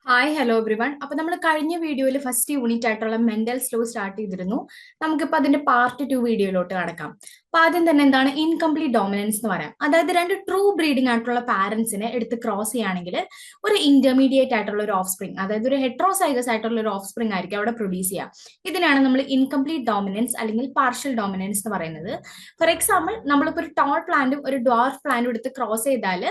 Hi hello everyone. അപ്പൊ നമ്മൾ കഴിഞ്ഞ വീഡിയോയിൽ ഫസ്റ്റ് യൂണിറ്റ് ആയിട്ടുള്ള മെന്റൽ സ്ലോ സ്റ്റാർട്ട് ചെയ്തിരുന്നു. നമുക്കിപ്പോൾ അതിന്റെ പാർട്ട് 2 വീഡിയോയിലോട്ട് കടക്കാം. അപ്പൊ ആദ്യം തന്നെ എന്താണ് ഇൻകംപ്ലീറ്റ് ഡോമിനൻസ് എന്ന് പറയാം. അതായത് രണ്ട് ട്രൂ ബ്രീഡിംഗ് ആയിട്ടുള്ള പാരന്റ്സിനെ എടുത്ത് ക്രോസ് ചെയ്യുകയാണെങ്കിൽ ഒരു ഇന്റർമീഡിയറ്റ് ആയിട്ടുള്ള ഒരു ഓഫ് സ്പ്രിങ്, അതായത് ഒരു ഹെട്രോസൈഗസ് ആയിട്ടുള്ള ഒരു ഓഫ് സ്പ്രിങ് ആയിരിക്കും അവിടെ പ്രൊഡ്യൂസ് ചെയ്യുക. ഇതിനാണ് നമ്മൾ ഇൻകംപ്ലീറ്റ് ഡോമിനൻസ് അല്ലെങ്കിൽ പാർഷ്യൽ ഡോമിനൻസ് എന്ന് പറയുന്നത്. ഫോർ എക്സാമ്പിൾ, നമ്മളിപ്പോൾ ഒരു ടോൾ പ്ലാന്റും ഒരു ഡ്വാർഫ് പ്ലാന്റും എടുത്ത് ക്രോസ് ചെയ്താൽ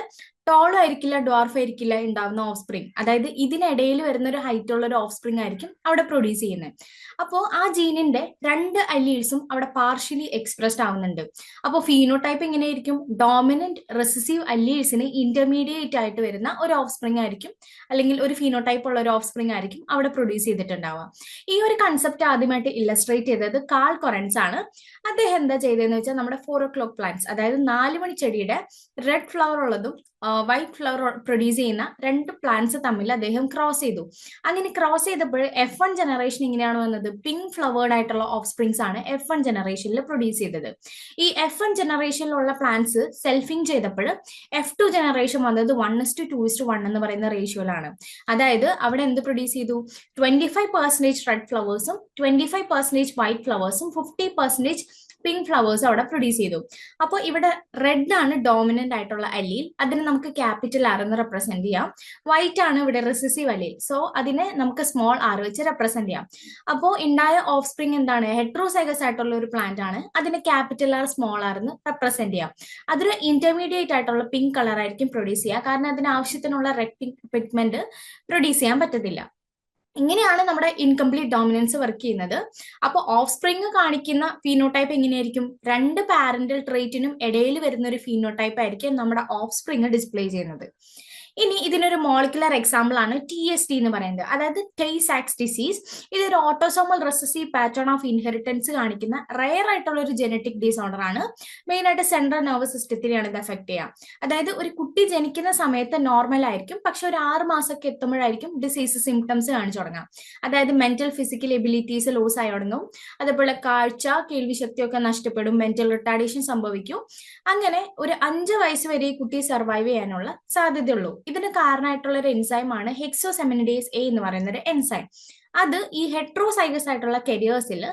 ടോളും ആയിരിക്കില്ല ഡ്വാർഫ് ആയിരിക്കില്ല ഉണ്ടാവുന്ന ഓഫ് സ്പ്രിങ്, അതായത് ഇതിനിടയിൽ വരുന്ന ഒരു ഹൈറ്റ് ഉള്ള ഒരു ഓഫ് സ്പ്രിങ് ആയിരിക്കും അവിടെ പ്രൊഡ്യൂസ് ചെയ്യുന്നത്. അപ്പോൾ ആ ജീനിന്റെ രണ്ട് അല്ലീൽസും അവിടെ പാർഷ്യലി എക്സ്പ്രസ്ഡ് ആവുന്നുണ്ട്. അപ്പോൾ ഫീനോടൈപ്പ് എങ്ങനെയായിരിക്കും? ഡോമിനന്റ് റെസസീവ് അല്ലീൽസിന് ഇന്റർമീഡിയറ്റ് ആയിട്ട് വരുന്ന ഒരു ഓഫ് സ്പ്രിങ് ആയിരിക്കും, അല്ലെങ്കിൽ ഒരു ഫീനോടൈപ്പ് ഉള്ള ഒരു ഓഫ് സ്പ്രിങ് ആയിരിക്കും അവിടെ പ്രൊഡ്യൂസ് ചെയ്തിട്ടുണ്ടാവുക. ഈ ഒരു കൺസെപ്റ്റ് ആദ്യമായിട്ട് ഇല്ലസ്ട്രേറ്റ് ചെയ്തത് കാൾ കൊറൻസ് ആണ്. അദ്ദേഹം എന്താ ചെയ്തതെന്ന് വെച്ചാൽ നമ്മുടെ 4 o'clock പ്ലാന്റ്സ്, അതായത് 4 മണി ചെടിയുടെ റെഡ് ഫ്ലവർ ഉള്ളതും വൈറ്റ് ഫ്ലവർ പ്രൊഡ്യൂസ് ചെയ്യുന്ന രണ്ട് പ്ലാന്റ്സ് തമ്മിൽ അദ്ദേഹം ക്രോസ് ചെയ്തു. അങ്ങനെ ക്രോസ് ചെയ്തപ്പോൾ F1 ജനറേഷൻ ഇങ്ങനെയാണ് വന്നത്. പിങ്ക് ഫ്ലവേർഡ് ആയിട്ടുള്ള ഓഫ് സ്പ്രിങ്സ് ആണ് F1 ജനറേഷനിൽ പ്രൊഡ്യൂസ് ചെയ്തത്. ഈ F1 ജനറേഷനിലുള്ള പ്ലാന്റ്സ് സെൽഫിങ് ചെയ്തപ്പോൾ F2 ജനറേഷൻ വന്നത് 1:2:1 എന്ന് പറയുന്ന റേഷ്യോയിലാണ്. അതായത് അവിടെ എന്ത് പ്രൊഡ്യൂസ് ചെയ്തു? 25% റെഡ് ഫ്ലവേഴ്സും 25% വൈറ്റ് ഫ്ലവേഴ്സും 50% പിങ്ക് ഫ്ലവേഴ്സും അവിടെ പ്രൊഡ്യൂസ് ചെയ്തു. അപ്പോൾ ഇവിടെ റെഡ് ആണ് ഡോമിനന്റ് ആയിട്ടുള്ള അല്ലീൽ, അതിന് നമുക്ക് ക്യാപിറ്റൽ ആർ എന്ന് റെപ്രസെന്റ് ചെയ്യാം. വൈറ്റ് ആണ് ഇവിടെ റിസസീവ് അല്ലീൽ, സോ അതിനെ നമുക്ക് സ്മോൾ ആർ വെച്ച് റെപ്രസെന്റ് ചെയ്യാം. അപ്പോൾ ഉണ്ടായ ഓഫ് സ്പ്രിങ് എന്താണ്? ഹെട്രോസൈഗസ് ആയിട്ടുള്ള ഒരു പ്ലാന്റ് ആണ്, അതിന് ക്യാപിറ്റൽ ആർ സ്മോൾ ആർ എന്ന് റെപ്രസെന്റ് ചെയ്യാം. അതൊരു ഇന്റർമീഡിയറ്റ് ആയിട്ടുള്ള പിങ്ക് കളർ ആയിരിക്കും പ്രൊഡ്യൂസ് ചെയ്യുക, കാരണം അതിന് ആവശ്യത്തിനുള്ള റെഡ് പിഗ്മെന്റ് പ്രൊഡ്യൂസ് ചെയ്യാൻ പറ്റത്തില്ല. ഇങ്ങനെയാണ് നമ്മുടെ ഇൻകംപ്ലീറ്റ് ഡോമിനൻസ് വർക്ക് ചെയ്യുന്നത്. അപ്പോൾ ഓഫ് സ്പ്രിങ് കാണിക്കുന്ന ഫീനോടൈപ്പ് എങ്ങനെയായിരിക്കും? രണ്ട് പാരന്റൽ ട്രേറ്റിനും ഇടയിൽ വരുന്ന ഒരു ഫീനോടൈപ്പ് ആയിരിക്കും നമ്മുടെ ഓഫ് സ്പ്രിങ് ഡിസ്പ്ലേ ചെയ്യുന്നത്. ഇനി ഇതിനൊരു മോളിക്കുലർ എക്സാമ്പിൾ ആണ് TSD എന്ന് പറയുന്നത്, അതായത് ടൈ സാക്സ് ഡിസീസ്. ഇതൊരു autosomal recessive pattern of inheritance കാണിക്കുന്ന റയർ ആയിട്ടുള്ള ഒരു ജനറ്റിക് ഡിസോർഡർ ആണ്. മെയിൻ ആയിട്ട് സെൻട്രൽ നെർവസ് സിസ്റ്റത്തിനെയാണ് ഇത് എഫക്ട് ചെയ്യുക. അതായത് ഒരു കുട്ടി ജനിക്കുന്ന സമയത്ത് നോർമൽ ആയിരിക്കും, പക്ഷെ ഒരു 6 മാസമൊക്കെ എത്തുമ്പോഴായിരിക്കും ഡിസീസ് സിംറ്റംസ് കാണിച്ചു തുടങ്ങാം. അതായത് മെന്റൽ ഫിസിക്കൽ എബിലിറ്റീസ് ലോസ് ആയി തുടങ്ങും, അതേപോലെ കാഴ്ച കേൾവി ശക്തിയൊക്കെ നഷ്ടപ്പെടും, മെന്റൽ റിട്ടാർഡേഷൻ സംഭവിക്കും. അങ്ങനെ ഒരു 5 വയസ്സ് വരെ ഈ കുട്ടി സർവൈവ് ചെയ്യാനുള്ള സാധ്യതയുള്ളൂ. ഇതിന് കാരണമായിട്ടുള്ള ഒരു എൻസൈമാണ് ഹെക്സോസെമിനിഡേസ് എ എന്ന് പറയുന്ന ഒരു എൻസൈം. അത് ഈ ഹെട്രോസൈഗസ് ആയിട്ടുള്ള കരിയേഴ്സിൽ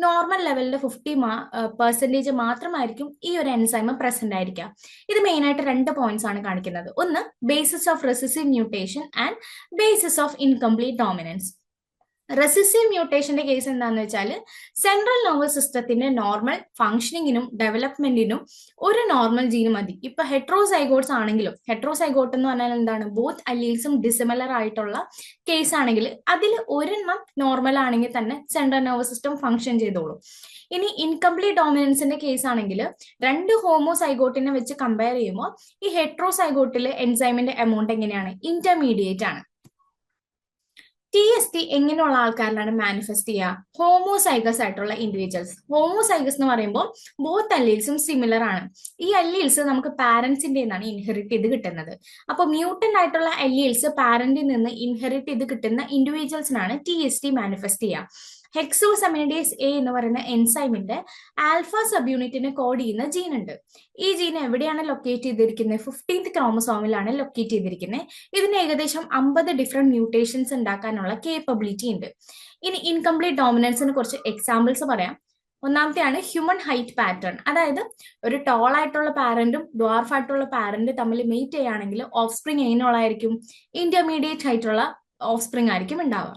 നോർമൽ ലെവലിൽ 50% മാത്രമായിരിക്കും ഈ ഒരു എൻസൈം പ്രസന്റ് ആയിരിക്കുക. ഇത് മെയിൻ ആയിട്ട് 2 പോയിന്റ്സ് ആണ് കാണിക്കുന്നത്. ഒന്ന്, basis of recessive mutation and basis of incomplete dominance. Recessive മ്യൂട്ടേഷന്റെ കേസ് എന്താണെന്ന് വെച്ചാൽ സെൻട്രൽ നെർവസ് സിസ്റ്റത്തിന്റെ നോർമൽ ഫംഗ്ഷനിങ്ങിനും ഡെവലപ്മെന്റിനും ഒരു നോർമൽ ജീന് മതി. ഇപ്പൊ ഹെട്രോസൈഗോട്സ് ആണെങ്കിലും, ഹെട്രോസൈഗോട്ട് എന്ന് പറഞ്ഞാൽ എന്താണ്? ബോത്ത് അല്ലീൽസും ഡിസിമിലർ ആയിട്ടുള്ള കേസ് ആണെങ്കിൽ അതിൽ ഒരെണ്ണം നോർമൽ ആണെങ്കിൽ തന്നെ സെൻട്രൽ നെർവസ് സിസ്റ്റം ഫംഗ്ഷൻ ചെയ്തോളും. ഇനി ഇൻകംപ്ലീറ്റ് ഡോമിനൻസിന്റെ കേസ് ആണെങ്കിൽ രണ്ട് ഹോമോസൈഗോട്ടിനെ വെച്ച് കമ്പയർ ചെയ്യുമ്പോൾ ഈ ഹെട്രോസൈഗോട്ടിലെ എൻസൈമിന്റെ എമൗണ്ട് എങ്ങനെയാണ്? ഇന്റർമീഡിയറ്റ് ആണ്. TSD എങ്ങനെയുള്ള ആൾക്കാരിലാണ് മാനിഫെസ്റ്റ് ചെയ്യുക? ഹോമോസൈഗസ് ആയിട്ടുള്ള ഇൻഡിവിജ്വൽസ്. ഹോമോസൈഗസ് എന്ന് പറയുമ്പോൾ ബോത്ത് അല്ലീൽസും സിമിലർ ആണ്. ഈ അല്ലീൽസ് നമുക്ക് പാരന്റ്സിന്റെ നിന്നാണ് ഇൻഹെറിറ്റ് ചെയ്ത് കിട്ടുന്നത്. അപ്പോൾ മ്യൂട്ടന്റ് ആയിട്ടുള്ള അല്ലീൽസ് പാരന്റിൽ നിന്ന് ഇൻഹെറിറ്റ് ചെയ്ത് കിട്ടുന്ന ഇൻഡിവിജ്വൽസിനാണ് TSD മാനിഫെസ്റ്റ് ചെയ്യുക. ഹെക്സോസെമിനിഡേസ് എ എന്ന് പറയുന്ന എൻസൈമിന്റെ ആൽഫ സബ് യൂണിറ്റിനെ കോഡ് ചെയ്യുന്ന ജീൻ ഉണ്ട്. ഈ ജീൻ എവിടെയാണ് ലൊക്കേറ്റ് ചെയ്തിരിക്കുന്നത്? 15th ക്രോമസോമിലാണ് ലൊക്കേറ്റ് ചെയ്തിരിക്കുന്നത്. ഇതിന് ഏകദേശം 50 ഡിഫറെന്റ് മ്യൂട്ടേഷൻസ് ഉണ്ടാക്കാനുള്ള കേപ്പബിലിറ്റി ഉണ്ട്. ഇനി ഇൻകംപ്ലീറ്റ് ഡോമിനൻസിന് കുറച്ച് എക്സാമ്പിൾസ് പറയാം. ഒന്നാമത്തെയാണ് ഹ്യൂമൻ ഹൈറ്റ് പാറ്റേൺ. അതായത് ഒരു ടോൾ ആയിട്ടുള്ള പാരന്റും ഡ്വാർഫ് ആയിട്ടുള്ള പാരന്റ് തമ്മിൽ മീറ്റ് ചെയ്യുകയാണെങ്കിൽ ഓഫ് സ്പ്രിങ് എങ്ങനെയുള്ളതായിരിക്കും? ഇന്റർമീഡിയറ്റ് ആയിട്ടുള്ള ഓഫ് സ്പ്രിങ് ആയിരിക്കും ഉണ്ടാവുക.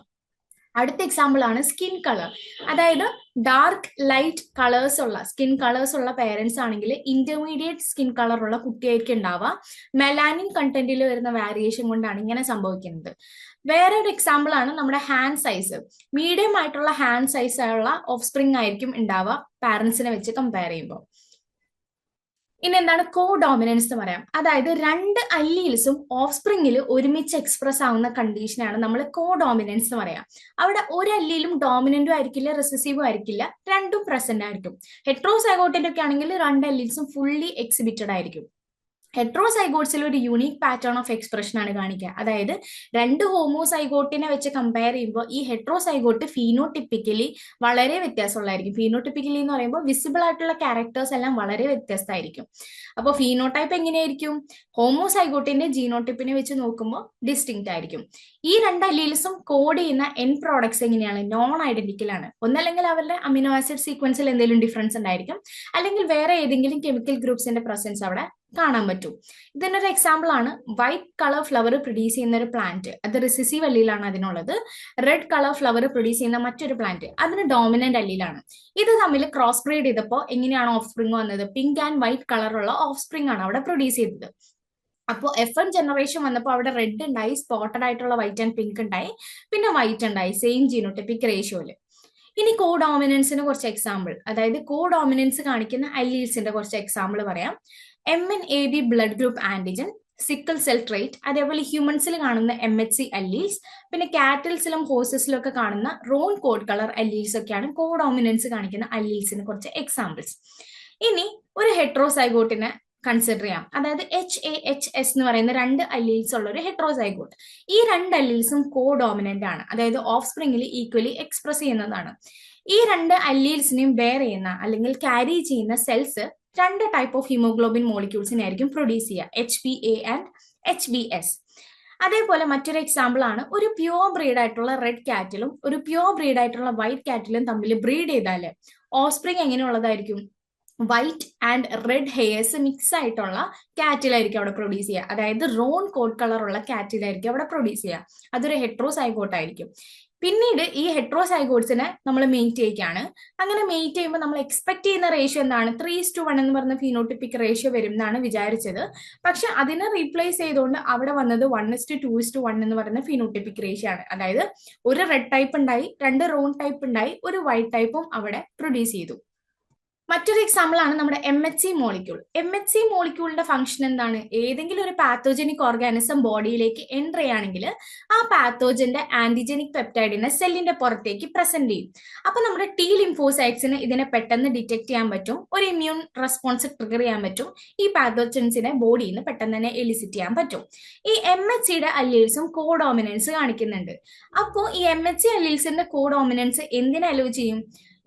അടുത്ത എക്സാമ്പിൾ ആണ് സ്കിൻ കളർ. അതായത് ഡാർക്ക് ലൈറ്റ് കളേഴ്സ് ഉള്ള സ്കിൻ കളേഴ്സ് ഉള്ള പേരൻസ് ആണെങ്കിൽ ഇന്റർമീഡിയറ്റ് സ്കിൻ കളർ ഉള്ള കുട്ടിയായിരിക്കും ഉണ്ടാവുക. മെലാനിൻ കണ്ടന്റിൽ വരുന്ന വേരിയേഷൻ കൊണ്ടാണ് ഇങ്ങനെ സംഭവിക്കുന്നത്. വേറെ ഒരു എക്സാമ്പിൾ ആണ് നമ്മുടെ ഹാൻഡ് സൈസ്. മീഡിയം ആയിട്ടുള്ള ഹാൻഡ് സൈസ് ഉള്ള ഓഫ് സ്പ്രിങ് ആയിരിക്കും ഉണ്ടാവുക പാരന്റ്സിനെ വെച്ച് കമ്പയർ ചെയ്യുമ്പോൾ. ഇനി എന്താണ് കോ ഡോമിനൻസ് എന്ന് പറയാം. അതായത് രണ്ട് അല്ലീൽസും ഓഫ് സ്പ്രിങ്ങിൽ ഒരുമിച്ച് എക്സ്പ്രസ് ആവുന്ന കണ്ടീഷനാണ് നമ്മൾ കോ ഡോമിനൻസ് എന്ന് പറയാം. അവിടെ ഒരു അല്ലീലും ഡോമിനന്റും ആയിരിക്കില്ല, റിസസീവും ആയിരിക്കില്ല, രണ്ടും പ്രസന്റ് ആയിരിക്കും. ഹെട്രോസൈഗോട്ടിന്റെ ഒക്കെ ആണെങ്കിൽ രണ്ട് അല്ലീൽസും ഫുള്ളി എക്സിബിറ്റഡ് ആയിരിക്കും. ഹെട്രോസൈഗോട്സിൽ ഒരു യൂണീക് പാറ്റേൺ ഓഫ് എക്സ്പ്രഷൻ ആണ് കാണിക്കുക. അതായത് രണ്ട് ഹോമോസൈഗോട്ടിനെ വെച്ച് കമ്പയർ ചെയ്യുമ്പോൾ ഈ ഹെട്രോസൈഗോട്ട് ഫീനോട്ടിപ്പിക്കലി വളരെ വ്യത്യാസമുള്ളതായിരിക്കും. ഫീനോട്ടിപ്പിക്കലി എന്ന് പറയുമ്പോൾ വിസിബിൾ ആയിട്ടുള്ള ക്യാരക്ടേഴ്സ് എല്ലാം വളരെ വ്യത്യസ്തമായിരിക്കും. അപ്പോൾ ഫീനോടൈപ്പ് എങ്ങനെയായിരിക്കും? ഹോമോസൈഗോട്ടിന്റെ ജീനോടൈപ്പിനെ വെച്ച് നോക്കുമ്പോൾ ഡിസ്റ്റിങ്ക്റ്റ് ആയിരിക്കും. ഈ രണ്ട് അലീൽസും കോഡ് ചെയ്യുന്ന എൻ പ്രോഡക്ട്സ് എങ്ങനെയാണ്? നോൺ ഐഡന്റിക്കൽ ആണ്. ഒന്നല്ലെങ്കിൽ അവരുടെ അമിനോ ആസിഡ് സീക്വൻസിൽ എന്തെങ്കിലും ഡിഫറൻസ് ഉണ്ടായിരിക്കും, അല്ലെങ്കിൽ വേറെ ഏതെങ്കിലും കെമിക്കൽ ഗ്രൂപ്പ്സിന്റെ പ്രസൻസ് അവിടെ കാണാൻ പറ്റും. ഇതിനൊരു എക്സാമ്പിൾ ആണ് വൈറ്റ് കളർ ഫ്ലവർ പ്രൊഡ്യൂസ് ചെയ്യുന്ന ഒരു പ്ലാന്റ്, അത് റിസസീവ് അല്ലീലാണ് അതിനുള്ളത്. റെഡ് കളർ ഫ്ലവർ പ്രൊഡ്യൂസ് ചെയ്യുന്ന മറ്റൊരു പ്ലാന്റ്, അതിന് ഡോമിനന്റ് അല്ലീലാണ്. ഇത് തമ്മിൽ ക്രോസ് ബ്രീഡ് ചെയ്തപ്പോൾ എങ്ങനെയാണ് ഓഫ് സ്പ്രിംഗ് വന്നത്? പിങ്ക് ആൻഡ് വൈറ്റ് കളറുള്ള ഓഫ് സ്പ്രിംഗ് ആണ് അവിടെ പ്രൊഡ്യൂസ് ചെയ്തത്. അപ്പോൾ F1 ജനറേഷൻ വന്നപ്പോൾ അവിടെ റെഡ് ഉണ്ടായി, സ്പോട്ടഡ് ആയിട്ടുള്ള വൈറ്റ് ആൻഡ് പിങ്ക് ഉണ്ടായി, പിന്നെ വൈറ്റ് ഉണ്ടായി, സെയിം ജീനോട്ടിപ്പിക് റേഷ്യോയില്. ഇനി കോഡോമിനൻസിന് കുറച്ച് എക്സാമ്പിൾ, അതായത് കോഡോമിനൻസ് കാണിക്കുന്ന അല്ലീൽസിന്റെ കുറച്ച് എക്സാമ്പിൾ പറയാം. MNAB blood group antigen, sickle cell trait, അതേപോലെ ഹ്യൂമൻസിൽ കാണുന്ന MHC അല്ലീൽസ്, പിന്നെ കാറ്റിൽസിലും ഹോഴ്സസിലും ഒക്കെ കാണുന്ന റോൺ കോഡ് കളർ അല്ലീൽസ് ഒക്കെയാണ് കോഡോമിനൻസ് കാണിക്കുന്ന അല്ലീൽസിന് കുറച്ച് എക്സാമ്പിൾസ്. ഇനി ഒരു ഹെട്രോസൈഗോട്ടിനെ കൺസിഡർ ചെയ്യാം. അതായത് HAHS എന്ന് പറയുന്ന രണ്ട് അല്ലീൽസ് ഉള്ള ഒരു ഹെട്രോസൈഗോട്ട്. ഈ രണ്ട് അല്ലീൽസും കോഡോമിനന്റ് ആണ്, അതായത് ഓഫ് സ്പ്രിംഗിൽ ഈക്വലി എക്സ്പ്രസ് ചെയ്യുന്നതാണ്. ഈ രണ്ട് അല്ലീൽസിനെയും ബെയർ ചെയ്യുന്ന അല്ലെങ്കിൽ ക്യാരി ചെയ്യുന്ന സെൽസ് രണ്ട് ടൈപ്പ് ഓഫ് ഹീമോഗ്ലോബിൻ മോളിക്യൂൾസിനെ ആയിരിക്കും പ്രൊഡ്യൂസ് ചെയ്യുക, HBA ആൻഡ് HBS. അതേപോലെ മറ്റൊരു എക്സാമ്പിൾ ആണ് ഒരു പ്യൂർ ബ്രീഡ് ആയിട്ടുള്ള റെഡ് കാറ്റിലും ഒരു പ്യൂർ ബ്രീഡ് ആയിട്ടുള്ള വൈറ്റ് കാറ്റിലും തമ്മിൽ ബ്രീഡ് ചെയ്താൽ ഓഫ് സ്പ്രിംഗ് എങ്ങനെയുള്ളതായിരിക്കും? White and red hairs mix ആയിട്ടുള്ള കാറ്റിലായിരിക്കും അവിടെ പ്രൊഡ്യൂസ് ചെയ്യുക. അതായത് റോൺ കോഡ് കളർ ഉള്ള കാറ്റിലായിരിക്കും അവിടെ പ്രൊഡ്യൂസ് ചെയ്യുക. അതൊരു ഹെട്രോസൈഗോട്ട് ആയിരിക്കും. പിന്നീട് ഈ ഹെട്രോസൈഗോട്സിനെ നമ്മൾ മെയ്റ്റ് ചെയ്യിക്കുകയാണ്. അങ്ങനെ മെയ്റ്റ് ചെയ്യുമ്പോൾ നമ്മൾ എക്സ്പെക്ട് ചെയ്യുന്ന റേഷ്യോ എന്താണ്? 3:1 എന്ന് പറഞ്ഞ ഫീനോട്ടിപ്പിക് റേഷ്യോ വരും എന്നാണ് വിചാരിച്ചത്. പക്ഷെ അതിനെ റീപ്ലേസ് ചെയ്തുകൊണ്ട് അവിടെ വന്നത് 1:2:1 എന്ന് പറയുന്ന ഫീനോട്ടിപ്പിക് റേഷ്യോ ആണ്. അതായത് ഒരു റെഡ് ടൈപ്പ് ഉണ്ടായി, രണ്ട് റോൺ ടൈപ്പ് ഉണ്ടായി, ഒരു വൈറ്റ് ടൈപ്പും അവിടെ പ്രൊഡ്യൂസ് ചെയ്തു. മറ്റൊരു എക്സാമ്പിൾ ആണ് നമ്മുടെ MHC മോളിക്യൂൾ. MHC മോളിക്യൂളിന്റെ ഫംഗ്ഷൻ എന്താണ്? ഏതെങ്കിലും ഒരു പാത്തോജനിക് ഓർഗാനിസം ബോഡിയിലേക്ക് എൻ്റർ ചെയ്യുകയാണെങ്കിൽ ആ പാത്തോജന്റെ ആന്റിജനിക് പെപ്റ്റൈഡിനെ സെല്ലിന്റെ പുറത്തേക്ക് പ്രസന്റ് ചെയ്യും. അപ്പൊ നമ്മുടെ T ലിംഫോസൈറ്റ്സിന് ഇതിനെ പെട്ടെന്ന് ഡിറ്റക്ട് ചെയ്യാൻ പറ്റും, ഒരു ഇമ്മ്യൂൺ റെസ്പോൺസ് ട്രിഗർ ചെയ്യാൻ പറ്റും, ഈ പാത്തോജൻസിനെ ബോഡിയിൽ നിന്ന് പെട്ടെന്ന് തന്നെ എലിസിറ്റ് ചെയ്യാൻ പറ്റും. ഈ MHCയുടെ അല്ലീൽസും കോഡോമിനൻസ് കാണിക്കുന്നുണ്ട്. അപ്പോൾ ഈ MHC അല്ലീൽസിന്റെ കോഡോമിനൻസ് എന്തിനെ അലോ ചെയ്യും?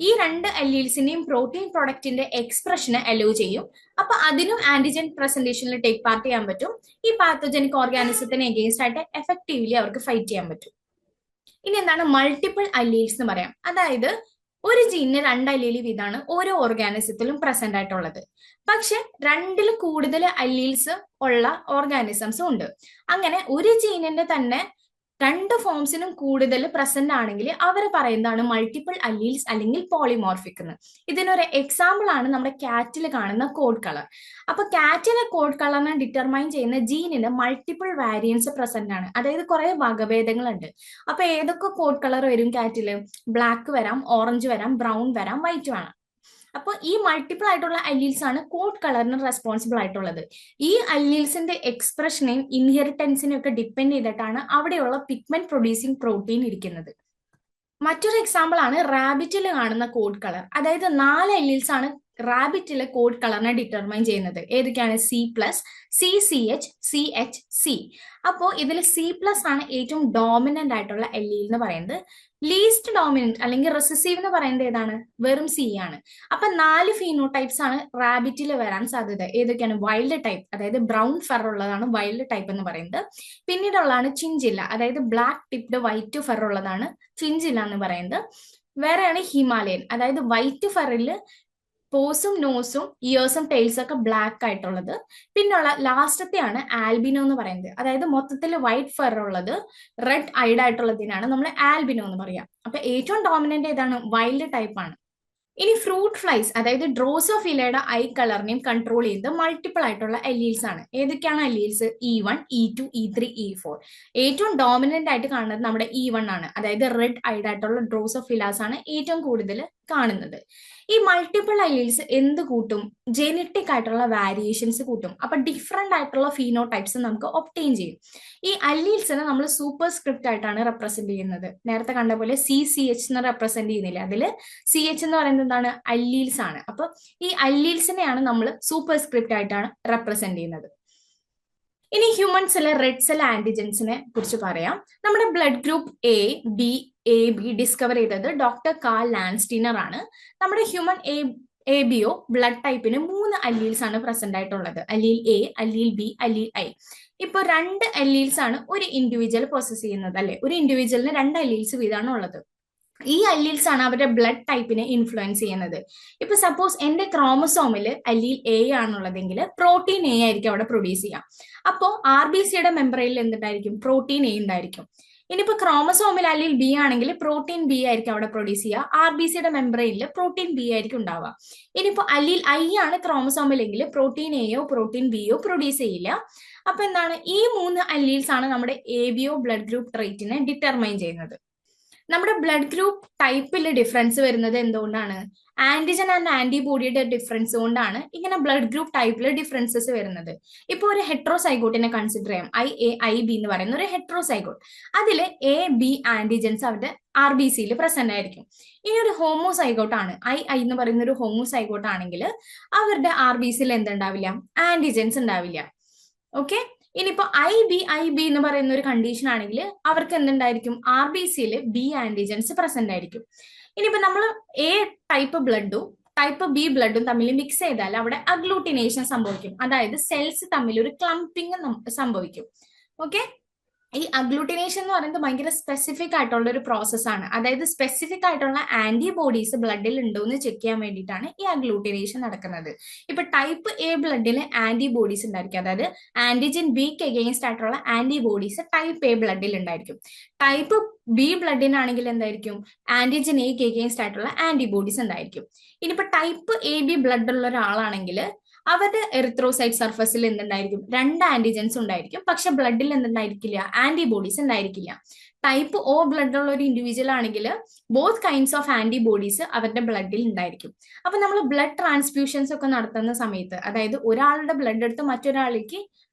ഈ രണ്ട് അല്ലീൽസിന്റെയും പ്രോട്ടീൻ പ്രൊഡക്റ്റിന്റെ എക്സ്പ്രഷന് അലോ ചെയ്യും. അപ്പൊ അതിനും ആന്റിജൻ പ്രസന്റേഷനിൽ ടേക്ക് പാർട്ട് ചെയ്യാൻ പറ്റും. ഈ പാത്തോജനിക് ഓർഗാനിസത്തിന് എഗെയിൻസ്റ്റ് ആയിട്ട് എഫക്റ്റീവ്ലി അവർക്ക് ഫൈറ്റ് ചെയ്യാൻ പറ്റും. ഇനി എന്താണ് മൾട്ടിപ്പിൾ അല്ലീൽസ് എന്ന് പറയാം. അതായത് ഒരു ജീനിന് രണ്ട് അല്ലീൽ വീതമാണ് ഓരോ ഓർഗാനിസത്തിലും പ്രസന്റ് ആയിട്ടുള്ളത്. പക്ഷെ രണ്ടിൽ കൂടുതൽ അല്ലീൽസ് ഉള്ള ഓർഗാനിസംസും ഉണ്ട്. അങ്ങനെ ഒരു ജീനിന്റെ തന്നെ രണ്ട് ഫോംസിനും കൂടുതൽ പ്രസന്റ് ആണെങ്കിൽ അവർ പറയുന്നതാണ് മൾട്ടിപ്പിൾ അല്ലീൽസ് അല്ലെങ്കിൽ പോളിമോർഫിക് എന്ന്. ഇതിനൊരു എക്സാമ്പിൾ ആണ് നമ്മുടെ കാറ്റിൽ കാണുന്ന കോഡ് കളർ. അപ്പൊ കാറ്റിലെ കോഡ് കളറിനെ ഡിറ്റർമൈൻ ചെയ്യുന്ന ജീനിന് മൾട്ടിപ്പിൾ വാരിയൻസ് പ്രസന്റ് ആണ്, അതായത് കുറെ വകഭേദങ്ങളുണ്ട്. അപ്പൊ ഏതൊക്കെ കോഡ് കളർ വരും കാറ്റില്? ബ്ലാക്ക് വരാം, ഓറഞ്ച് വരാം, ബ്രൗൺ വരാം, വൈറ്റ് വരാം. അപ്പോൾ ഈ മൾട്ടിപ്പിൾ ആയിട്ടുള്ള അല്ലീൽസ് ആണ് കോഡ് കളറിന് റെസ്പോൺസിബിൾ ആയിട്ടുള്ളത്. ഈ അല്ലീൽസിന്റെ എക്സ്പ്രഷനെയും ഇൻഹെറിറ്റൻസിനെയും ഒക്കെ ഡിപ്പെൻഡ് ചെയ്തിട്ടാണ് അവിടെയുള്ള പിഗ്മെന്റ് പ്രൊഡ്യൂസിങ് പ്രോട്ടീൻ ഇരിക്കുന്നത്. മറ്റൊരു എക്സാമ്പിൾ ആണ് റാബിറ്റിൽ കാണുന്ന കോഡ് കളർ. അതായത് 4 അല്ലീൽസ് ആണ് റാബിറ്റിലെ കോഡ് കളറിനെ ഡിറ്റർമൈൻ ചെയ്യുന്നത്. ഏതൊക്കെയാണ്? C+, CCH, CHC. അപ്പോൾ ഇതിൽ C+ ആണ് ഏറ്റവും ഡോമിനന്റ് ആയിട്ടുള്ള അല്ലീൽ എന്ന് പറയുന്നത്. ലീസ്റ്റ് ഡോമിനന്റ് അല്ലെങ്കിൽ റെസസീവ് എന്ന് പറയുന്നത് ഏതാണ്? വെറും C ആണ്. അപ്പൊ 4 ഫീനോടൈപ്സ് ആണ് റാബിറ്റിൽ വരാൻ സാധ്യത. ഏതൊക്കെയാണ്? വൈൽഡ് ടൈപ്പ്, അതായത് ബ്രൗൺ ഫെർ ഉള്ളതാണ് വൈൽഡ് ടൈപ്പ് എന്ന് പറയുന്നത്. പിന്നീടുള്ളതാണ് ചിഞ്ചില്ല, അതായത് ബ്ലാക്ക് ടിപ്ഡ് വൈറ്റ് ഫെർ ഉള്ളതാണ് ചിഞ്ചില്ല എന്ന് പറയുന്നത്. വേറെയാണ് ഹിമാലയൻ, അതായത് വൈറ്റ് ഫെറിൽ പോസും നോസും ഇയേഴ്സും ടെയിൽസും ഒക്കെ ബ്ലാക്ക് ആയിട്ടുള്ളത്. പിന്നുള്ള ലാസ്റ്റത്തെയാണ് ആൽബിനോ എന്ന് പറയുന്നത്. അതായത് മൊത്തത്തിൽ വൈറ്റ് ഫെർ ഉള്ളത് റെഡ് ഐഡ് ആയിട്ടുള്ളതിനാണ് നമ്മൾ ആൽബിനോ എന്ന് പറയാം. അപ്പൊ ഏറ്റവും ഡോമിനന്റ് ഏതാണ്? വൈൽഡ് ടൈപ്പ് ആണ്. ഇനി ഫ്രൂട്ട് ഫ്ലൈസ്, അതായത് ഡ്രോസോഫിലയുടെ ഐ കളറിനെയും കൺട്രോൾ ചെയ്യുന്നത് മൾട്ടിപ്പിൾ ആയിട്ടുള്ള അല്ലീൽസ് ആണ്. ഏതൊക്കെയാണ് alleles? E1, E2, E3, E4. ഏറ്റവും ഡോമിനന്റ് ആയിട്ട് കാണുന്നത് നമ്മുടെ E1 ആണ്, അതായത് റെഡ് ഐഡ് ആയിട്ടുള്ള ഡ്രോസോഫിലാസ് ആണ് ഏറ്റവും കൂടുതൽ കാണുന്നത്. ഈ മൾട്ടിപ്പിൾ അല്ലീൽസ് എന്ത് കൂട്ടും? ജെനറ്റിക് ആയിട്ടുള്ള വാരിയേഷൻസ് കൂട്ടും. അപ്പൊ ഡിഫറെന്റ് ആയിട്ടുള്ള ഫീനോടൈപ്സ് നമുക്ക് ഒബ്റ്റെയിൻ ചെയ്യും. ഈ അല്ലീൽസിനെ നമ്മൾ സൂപ്പർ സ്ക്രിപ്റ്റ് ആയിട്ടാണ് റെപ്രസെന്റ് ചെയ്യുന്നത്. നേരത്തെ കണ്ട പോലെ CCH എന്ന് റെപ്രസെന്റ് ചെയ്യുന്നില്ല, അതില് CH എന്ന് പറയുന്നത് എന്താണ്? അല്ലീൽസ് ആണ്. അപ്പൊ ഈ അല്ലീൽസിനെയാണ് നമ്മൾ സൂപ്പർ സ്ക്രിപ്റ്റ് ആയിട്ടാണ് റെപ്രസെന്റ് ചെയ്യുന്നത്. ഇനി ഹ്യൂമൻസിലെ റെഡ് സെൽ ആന്റിജൻസിനെ കുറിച്ച് പറയാം. നമ്മുടെ blood group A B discover ചെയ്തത് ഡോക്ടർ കാൾ ലാൻസ്റ്റീനർ ആണ്. നമ്മുടെ ഹ്യൂമൻ എബിഒ ബ്ലഡ് ടൈപ്പിന് 3 അല്ലീൽസ് ആണ് പ്രസന്റ് ആയിട്ടുള്ളത്. Allele A, allele B, allele I. ഇപ്പൊ 2 അല്ലീൽസ് ആണ് ഒരു ഇൻഡിവിജ്വൽ പൊസസ് ചെയ്യുന്നത്, അല്ലെ? ഒരു ഇൻഡിവിജ്വലിന് 2 അല്ലീൽസ് വീതമാണ് ഉള്ളത്. ഈ അല്ലീൽസ് ആണ് അവരുടെ ബ്ലഡ് ടൈപ്പിനെ ഇൻഫ്ലുവൻസ് ചെയ്യുന്നത്. ഇപ്പൊ സപ്പോസ് എന്റെ ക്രോമസോമിൽ അല്ലീൽ എ ആണുള്ളതെങ്കിൽ പ്രോട്ടീൻ എ ആയിരിക്കും അവിടെ പ്രൊഡ്യൂസ് ചെയ്യാം. അപ്പോൾ ആർ ബി സിയുടെ മെമ്പറയിൽ എന്തുണ്ടായിരിക്കും? പ്രോട്ടീൻ എ ഉണ്ടായിരിക്കും. ഇനിയിപ്പോ ക്രോമസോമിൽ അല്ലീൽ ബി ആണെങ്കിൽ പ്രോട്ടീൻ ബി ആയിരിക്കും അവിടെ പ്രൊഡ്യൂസ് ചെയ്യുക. ആർ ബി സിയുടെ മെമ്പറയിൽ പ്രോട്ടീൻ ബി ആയിരിക്കും ഉണ്ടാവുക. ഇനിയിപ്പോ അല്ലീൽ ഐ ആണ് ക്രോമസോമിലെങ്കിൽ പ്രോട്ടീൻ എയോ പ്രോട്ടീൻ ബിയോ പ്രൊഡ്യൂസ് ചെയ്യില്ല. അപ്പൊ എന്താണ്? ഈ 3 അല്ലീൽസ് ആണ് നമ്മുടെ എബിഒ ബ്ലഡ് ഗ്രൂപ്പ് ട്രേറ്റിനെ ഡിറ്റർമൈൻ ചെയ്യുന്നത്. നമ്മുടെ ബ്ലഡ് ഗ്രൂപ്പ് ടൈപ്പിൽ ഡിഫറൻസ് വരുന്നത് എന്തുകൊണ്ടാണ്? ആന്റിജൻ ആൻഡ് ആന്റിബോഡിയുടെ ഡിഫറൻസ് കൊണ്ടാണ് ഇങ്ങനെ ബ്ലഡ് ഗ്രൂപ്പ് ടൈപ്പിൽ ഡിഫറൻസസ് വരുന്നത്. ഇപ്പൊ ഒരു ഹെട്രോസൈഗോട്ടിനെ കൺസിഡർ ചെയ്യാം. ഐ ബി എന്ന് പറയുന്ന ഒരു ഹെട്രോസൈഗോട്ട്. അതിൽ എ ബി ആന്റിജൻസ് അവരുടെ ആർ ബി സിയിൽ പ്രസന്റ് ആയിരിക്കും. ഇനി ഒരു ഹോമോസൈഗോട്ട് ആണ്, ഐ എന്ന് പറയുന്ന ഒരു ഹോമോസൈഗോട്ട് ആണെങ്കിൽ അവരുടെ ആർ ബി സിയിൽ എന്തുണ്ടാവില്ല? ആന്റിജൻസ് ഉണ്ടാവില്ല. ഓക്കെ. ഇനിയിപ്പോ ഐ ബി എന്ന് പറയുന്ന ഒരു കണ്ടീഷൻ ആണെങ്കിൽ അവർക്ക് എന്തുണ്ടായിരിക്കും? ആർ ബി സിയിൽ ബി ആന്റിജൻസ് പ്രസന്റ് ആയിരിക്കും. ഇനിയിപ്പോ നമ്മൾ എ ടൈപ്പ് ബ്ലഡും ടൈപ്പ് ബി ബ്ലഡും തമ്മിൽ മിക്സ് ചെയ്താൽ അവിടെ അഗ്ലൂട്ടിനേഷൻ സംഭവിക്കും. അതായത് സെൽസ് തമ്മിൽ ഒരു ക്ലംപിങ് സംഭവിക്കും. ഓക്കെ. ഈ അഗ്ലൂട്ടിനേഷൻ എന്ന് പറയുന്നത് ഭയങ്കര സ്പെസിഫിക് ആയിട്ടുള്ള ഒരു പ്രോസസ്സാണ്. അതായത് സ്പെസിഫിക് ആയിട്ടുള്ള ആന്റിബോഡീസ് ബ്ലഡിൽ ഉണ്ടോ എന്ന് ചെക്ക് ചെയ്യാൻ വേണ്ടിയിട്ടാണ് ഈ അഗ്ലൂട്ടിനേഷൻ നടക്കുന്നത്. ഇപ്പൊ ടൈപ്പ് എ ബ്ലഡിൽ ആന്റിബോഡീസ് ഉണ്ടായിരിക്കും. അതായത് ആന്റിജൻ ബിക്ക് എഗെയിൻസ്റ്റ് ആയിട്ടുള്ള ആന്റിബോഡീസ് ടൈപ്പ് എ ബ്ലഡിൽ ഉണ്ടായിരിക്കും. ടൈപ്പ് ബി ബ്ലഡിനാണെങ്കിൽ എന്തായിരിക്കും? ആന്റിജൻ എക്ക് എഗെയിൻസ്റ്റ് ആയിട്ടുള്ള ആന്റിബോഡീസ് ഉണ്ടായിരിക്കും. ഇനിയിപ്പോ ടൈപ്പ് എ ബി ബ്ലഡ് ഉള്ള ഒരാളാണെങ്കിൽ അവരുടെ എറിത്രോസൈറ്റ് സർഫസിൽ എന്തുണ്ടായിരിക്കും? 2 ആന്റിജൻസ് ഉണ്ടായിരിക്കും. പക്ഷെ ബ്ലഡിൽ എന്തുണ്ടായിരിക്കില്ല? ആന്റിബോഡീസ് ഉണ്ടായിരിക്കില്ല. ടൈപ്പ് ഒ ബ്ലഡ് ഉള്ള ഒരു ഇൻഡിവിജ്വൽ ആണെങ്കിൽ ബോത്ത് കൈൻഡ്സ് ഓഫ് ആന്റിബോഡീസ് അവരുടെ ബ്ലഡിൽ ഉണ്ടായിരിക്കും. അപ്പൊ നമ്മൾ ബ്ലഡ് ട്രാൻസ്ഫ്യൂഷൻസ് ഒക്കെ നടത്തുന്ന സമയത്ത്, അതായത് ഒരാളുടെ ബ്ലഡ് എടുത്ത് മറ്റൊരാളിലേക്ക്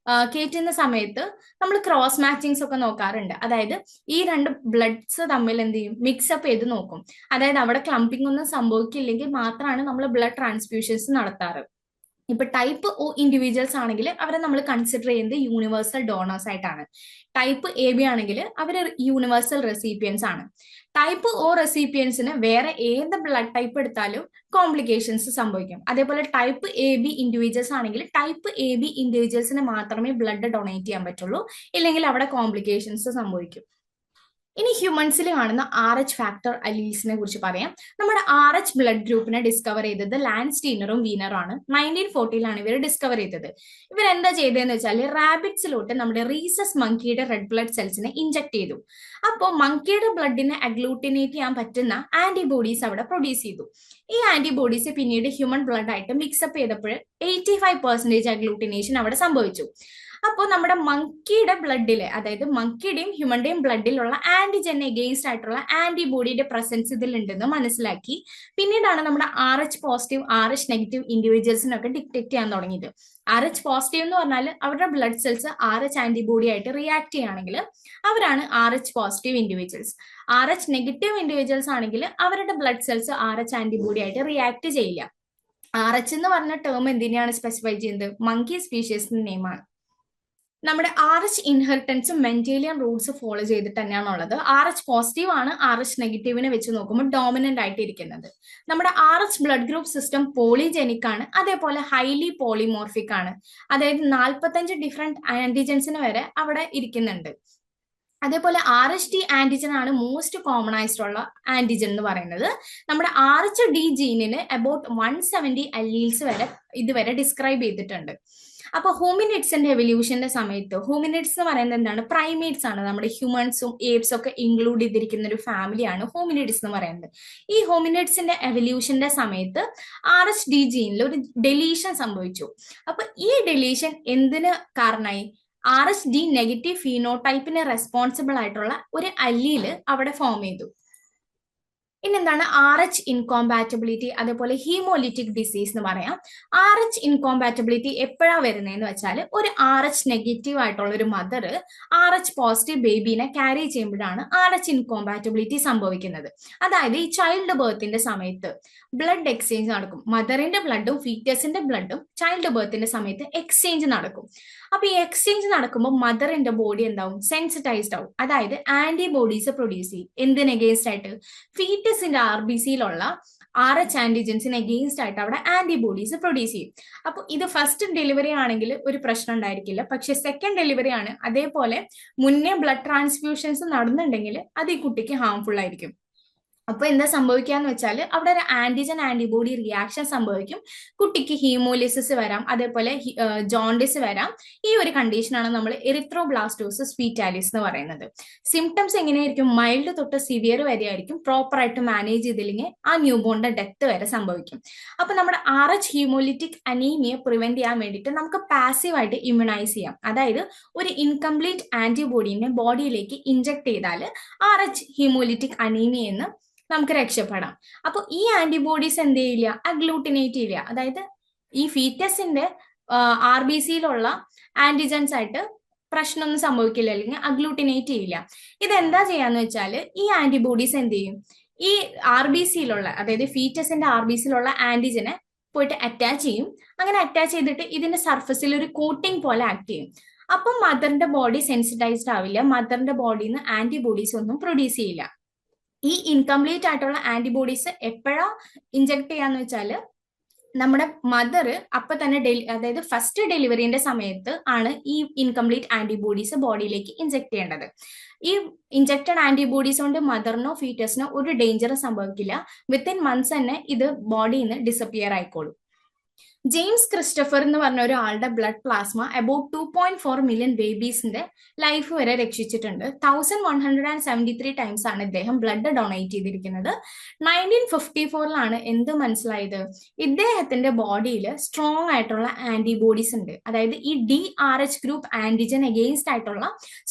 കയറ്റുന്ന സമയത്ത് നമ്മൾ ക്രോസ് മാച്ചിങ്സ് ഒക്കെ നോക്കാറുണ്ട്. അതായത് ഈ 2 ബ്ലഡ്സ് തമ്മിൽ എന്ത് ചെയ്യും? മിക്സപ്പ് ചെയ്ത് നോക്കും. അതായത് അവിടെ ക്ലംപിംഗ് ഒന്നും സംഭവിക്കില്ലെങ്കിൽ മാത്രമാണ് നമ്മൾ ബ്ലഡ് ട്രാൻസ്ഫ്യൂഷൻസ് നടത്താറ്. ഇപ്പൊ ടൈപ്പ് ഒ ഇൻഡിവിജ്വൽസ് ആണെങ്കിൽ അവരെ നമ്മൾ കൺസിഡർ ചെയ്യുന്നത് യൂണിവേഴ്സൽ ഡോണേഴ്സ് ആയിട്ടാണ്. ടൈപ്പ് എ ബി ആണെങ്കിൽ അവർ യൂണിവേഴ്സൽ റെസിപ്പിയൻസ് ആണ്. ടൈപ്പ് ഒ റെസിപ്പിയൻസിന് വേറെ ഏത് ബ്ലഡ് ടൈപ്പ് എടുത്താലും കോംപ്ലിക്കേഷൻസ് സംഭവിക്കും. അതേപോലെ ടൈപ്പ് എ ബി ഇൻഡിവിജ്വൽസ് ആണെങ്കിൽ ടൈപ്പ് എ ബി ഇൻഡിവിജ്വൽസിന് മാത്രമേ ബ്ലഡ് ഡൊണേറ്റ് ചെയ്യാൻ പറ്റുള്ളൂ, ഇല്ലെങ്കിൽ അവിടെ കോംപ്ലിക്കേഷൻസ് സംഭവിക്കും. ഇനി ഹ്യൂമൻസിൽ കാണുന്ന ആർ എച്ച് ഫാക്ടർ അലീൽസിനെ കുറിച്ച് പറയാം. നമ്മുടെ ആർ എച്ച് ബ്ലഡ് ഗ്രൂപ്പിനെ ഡിസ്കവർ ചെയ്തത് ലാൻസ്റ്റീനറും വീനറും ആണ്. 1940 ഇവർ ഡിസ്കവർ ചെയ്തത്. ഇവരെന്താ ചെയ്തതെന്ന് വെച്ചാൽ റാബിറ്റ്സിലോട്ട് നമ്മുടെ റീസസ് മങ്കിയുടെ റെഡ് ബ്ലഡ് സെൽസിനെ ഇഞ്ചക്ട് ചെയ്തു. അപ്പോൾ മങ്കിയുടെ ബ്ലഡിനെ അഗ്ലൂട്ടിനേറ്റ് ചെയ്യാൻ പറ്റുന്ന ആന്റിബോഡീസ് അവിടെ പ്രൊഡ്യൂസ് ചെയ്തു. ഈ ആന്റിബോഡീസ് പിന്നീട് ഹ്യൂമൻ ബ്ലഡ് ആയിട്ട് മിക്സപ്പ് ചെയ്തപ്പോൾ 85% അഗ്ലൂട്ടിനേഷൻ അവിടെ സംഭവിച്ചു. അപ്പോൾ നമ്മുടെ മങ്കിയുടെ ബ്ലഡില്, അതായത് മങ്കിയുടെയും ഹ്യൂമന്റെയും ബ്ലഡിലുള്ള ആന്റിജൻ എഗെയിൻസ്റ്റ് ആയിട്ടുള്ള ആന്റിബോഡിയുടെ പ്രസൻസ് ഇതിലുണ്ടെന്ന് മനസ്സിലാക്കി. പിന്നീടാണ് നമ്മുടെ R H positive R H negative ഇൻഡിവിജ്വൽസിനൊക്കെ ഡിറ്റക്ട് ചെയ്യാൻ തുടങ്ങിയത്. ആർ എച്ച് പോസിറ്റീവ് എന്ന് പറഞ്ഞാൽ അവരുടെ blood cells R H antibody ആയിട്ട് റിയാക്ട് ചെയ്യുകയാണെങ്കിൽ അവരാണ് R H positive individuals. R H negative individuals ആണെങ്കിൽ അവരുടെ blood cells R H antibody ആയിട്ട് റിയാക്ട് ചെയ്യില്ല. ആർ എച്ച് എന്ന് പറഞ്ഞ ടേം എന്തിനാണ് സ്പെസിഫൈ ചെയ്യുന്നത്? മങ്കി സ്പീഷീസിന്റെ നെയിമാണ്. നമ്മുടെ ആർ എച്ച് ഇൻഹെറിറ്റൻസും മെന്റേലിയൻ റൂൾസ് ഫോളോ ചെയ്തിട്ട് തന്നെയാണുള്ളത്. ആർ എച്ച് പോസിറ്റീവ് ആണ് ആർ എച്ച് നെഗറ്റീവിനെ വെച്ച് നോക്കുമ്പോൾ ഡോമിനന്റ് ആയിട്ട് ഇരിക്കുന്നത്. നമ്മുടെ R H blood group system polygenic ആണ്, അതേപോലെ ഹൈലി പോളിമോർഫിക് ആണ്. അതായത് 45 ഡിഫറെന്റ് ആന്റിജൻസിന് വരെ അവിടെ ഇരിക്കുന്നുണ്ട്. അതേപോലെ ആർ എച്ച് ഡി ആന്റിജൻ ആണ് മോസ്റ്റ് കോമൺ ആയിട്ടുള്ള ആന്റിജൻ എന്ന് പറയുന്നത്. നമ്മുടെ ആർ എച്ച് ഡി ജീനിന് അബൌട്ട് 170 അല്ലീൽസ് വരെ ഇതുവരെ ഡിസ്ക്രൈബ് ചെയ്തിട്ടുണ്ട്. അപ്പൊ ഹോമിനിഡ്സിന്റെ എവല്യൂഷന്റെ സമയത്ത്, ഹോമിനിഡ്സ് എന്ന് പറയുന്നത് എന്താണ്? പ്രൈമേറ്റ്സ് ആണ്. നമ്മുടെ ഹ്യൂമൻസും ഏപ്സും ഒക്കെ ഇൻക്ലൂഡ് ചെയ്തിരിക്കുന്ന ഒരു ഫാമിലിയാണ് ഹോമിനിഡ്സ് എന്ന് പറയുന്നത്. ഈ ഹോമിനിഡ്സിന്റെ എവല്യൂഷന്റെ സമയത്ത് ആർ എച്ച് ഡി ജീനിൽ ഒരു ഡെലീഷൻ സംഭവിച്ചു. അപ്പൊ ഈ ഡെലീഷൻ എന്തിന് കാരണമായി? ആർ എച്ച് ഡി നെഗറ്റീവ് ഫീനോടൈപ്പിന് റെസ്പോൺസിബിൾ ആയിട്ടുള്ള ഒരു അല്ലീല് അവിടെ ഫോം ചെയ്തു. ഇനി എന്താണ് RH ഇൻകോമ്പാറ്റബിലിറ്റി, അതേപോലെ ഹീമോലിറ്റിക് ഡിസീസ് എന്ന് പറയാം. RH ഇൻകോമ്പാറ്റബിലിറ്റി എപ്പോഴാണ് വരുന്നതെന്ന് വെച്ചാൽ ഒരു RH നെഗറ്റീവ് ആയിട്ടുള്ള ഒരു മദർ RH പോസിറ്റീവ് ബേബീനെ ക്യാരി ചെയ്യുമ്പോഴാണ് RH ഇൻകോമ്പാറ്റബിലിറ്റി സംഭവിക്കുന്നത്. അതായത് ഈ ചൈൽഡ് ബർത്തിന്റെ സമയത്ത് ബ്ലഡ് എക്സ്ചേഞ്ച് നടക്കും. മദറിന്റെ ബ്ലഡും ഫീറ്റസിന്റെ ബ്ലഡും ചൈൽഡ് ബർത്തിന്റെ സമയത്ത് എക്സ്ചേഞ്ച് നടക്കും. അപ്പൊ ഈ എക്സ്ചേഞ്ച് നടക്കുമ്പോൾ മദറിന്റെ ബോഡി എന്താവും, സെൻസിറ്റൈസ്ഡ് ആവും. അതായത് ആന്റിബോഡീസ് പ്രൊഡ്യൂസ് ചെയ്യും. എന്തിന് എഗെയിൻസ്റ്റ് ആയിട്ട്? ഫീറ്റസിന്റെ RBCയിലുള്ള RH ആന്റിജൻസിന് എഗെയിൻസ്റ്റ് ആയിട്ട് അവിടെ ആന്റിബോഡീസ് പ്രൊഡ്യൂസ് ചെയ്യും. അപ്പൊ ഇത് ഫസ്റ്റ് ഡെലിവറി ആണെങ്കിൽ ഒരു പ്രശ്നം ഉണ്ടായിരിക്കില്ല. പക്ഷെ സെക്കൻഡ് ഡെലിവറി ആണ്, അതേപോലെ മുന്നേ ബ്ലഡ് ട്രാൻസ്ഫ്യൂഷൻസ് നടന്നുണ്ടെങ്കിൽ അത് ഈ കുട്ടിക്ക് ഹാംഫുൾ ആയിരിക്കും. അപ്പൊ എന്താ സംഭവിക്കാന്ന് വെച്ചാൽ അവിടെ ഒരു ആന്റിജൻ ആന്റിബോഡി റിയാക്ഷൻ സംഭവിക്കും. കുട്ടിക്ക് ഹീമോലിസിസ് വരാം, അതേപോലെ ജോണ്ടിസ് വരാം. ഈ ഒരു കണ്ടീഷനാണ് നമ്മൾ എറിത്രോബ്ലാസ്റ്റോസിസ് ഫീറ്റാലിസ് എന്ന് പറയുന്നത്. സിംറ്റംസ് എങ്ങനെയായിരിക്കും? മൈൽഡ് തൊട്ട് സിവിയർ വരെ ആയിരിക്കും. പ്രോപ്പർ ആയിട്ട് മാനേജ് ചെയ്തില്ലെങ്കിൽ ആ ന്യൂ ബോണിന്റെ ഡെത്ത് വരെ സംഭവിക്കും. അപ്പൊ നമ്മുടെ RH ഹീമോലിറ്റിക് അനീമിയ പ്രിവെന്റ് ചെയ്യാൻ വേണ്ടിയിട്ട് നമുക്ക് പാസീവായിട്ട് ഇമ്മ്യൂണൈസ് ചെയ്യാം. അതായത് ഒരു ഇൻകംപ്ലീറ്റ് ആന്റിബോഡീനെ ബോഡിയിലേക്ക് ഇഞ്ചക്ട് ചെയ്താൽ RH ഹീമോലിറ്റിക് അനീമിയ എന്ന് നമുക്ക് രക്ഷപ്പെടാം. അപ്പൊ ഈ ആന്റിബോഡീസ് എന്ത് ചെയ്യില്ല? അഗ്ലൂട്ടിനേറ്റ് ചെയ്യില്ല. അതായത് ഈ ഫീറ്റസിന്റെ RBCയിലുള്ള ആന്റിജൻസ് ആയിട്ട് പ്രശ്നമൊന്നും സംഭവിക്കില്ല, അല്ലെങ്കിൽ അഗ്ലൂട്ടിനേറ്റ് ചെയ്യില്ല. ഇതെന്താ ചെയ്യാന്ന് വെച്ചാൽ ഈ ആന്റിബോഡീസ് എന്ത് ചെയ്യും? ഈ RBCയിലുള്ള, അതായത് ഫീറ്റസിന്റെ RBCയിലുള്ള ആന്റിജനെ പോയിട്ട് അറ്റാച്ച് ചെയ്യും. അങ്ങനെ അറ്റാച്ച് ചെയ്തിട്ട് ഇതിന്റെ സർഫസിൽ ഒരു കോട്ടിംഗ് പോലെ ആക്ട് ചെയ്യും. അപ്പം മദറിന്റെ ബോഡി സെൻസിറ്റൈസ്ഡ് ആവില്ല. മദറിന്റെ ബോഡിയിൽ നിന്ന് ആന്റിബോഡീസ് ഒന്നും പ്രൊഡ്യൂസ് ചെയ്യില്ല. ഈ ഇൻകംപ്ലീറ്റ് ആയിട്ടുള്ള ആന്റിബോഡീസ് എപ്പോഴാ ഇഞ്ചക്ട് ചെയ്യാന്ന് വെച്ചാല് നമ്മുടെ മദർ അപ്പൊ തന്നെ അതായത് ഫസ്റ്റ് ഡെലിവറിന്റെ സമയത്ത് ആണ് ഈ ഇൻകംപ്ലീറ്റ് ആന്റിബോഡീസ് ബോഡിയിലേക്ക് ഇഞ്ചക്ട് ചെയ്യേണ്ടത്. ഈ ഇഞ്ചക്റ്റഡ് ആന്റിബോഡീസ് കൊണ്ട് മദറിനോ ഫീറ്റസിനോ ഒരു ഡേഞ്ചർ സംഭവിക്കില്ല. വിത്തിൻ മന്ത്സ് തന്നെ ഇത് ബോഡിയിൽ നിന്ന് ഡിസപ്പിയർ ആയിക്കോളും. ജെയിംസ് ക്രിസ്റ്റഫർ എന്ന് പറഞ്ഞ ഒരാളുടെ ബ്ലഡ് പ്ലാസ്മ അബൌട്ട് 2.4 മില്യൺ ബേബീസിന്റെ ലൈഫ് വരെ രക്ഷിച്ചിട്ടുണ്ട്. 1173 ടൈംസ് ആണ് ഇദ്ദേഹം ബ്ലഡ് ഡൊണേറ്റ് ചെയ്തിരിക്കുന്നത്. 1954 എന്ത് മനസ്സിലായത്? ഇദ്ദേഹത്തിന്റെ ബോഡിയിൽ സ്ട്രോങ് ആയിട്ടുള്ള ആന്റിബോഡീസ് ഉണ്ട്. അതായത് ഈ DRH ഗ്രൂപ്പ് ആന്റിജൻ എഗെയിൻസ്റ്റ് ആയിട്ടുള്ള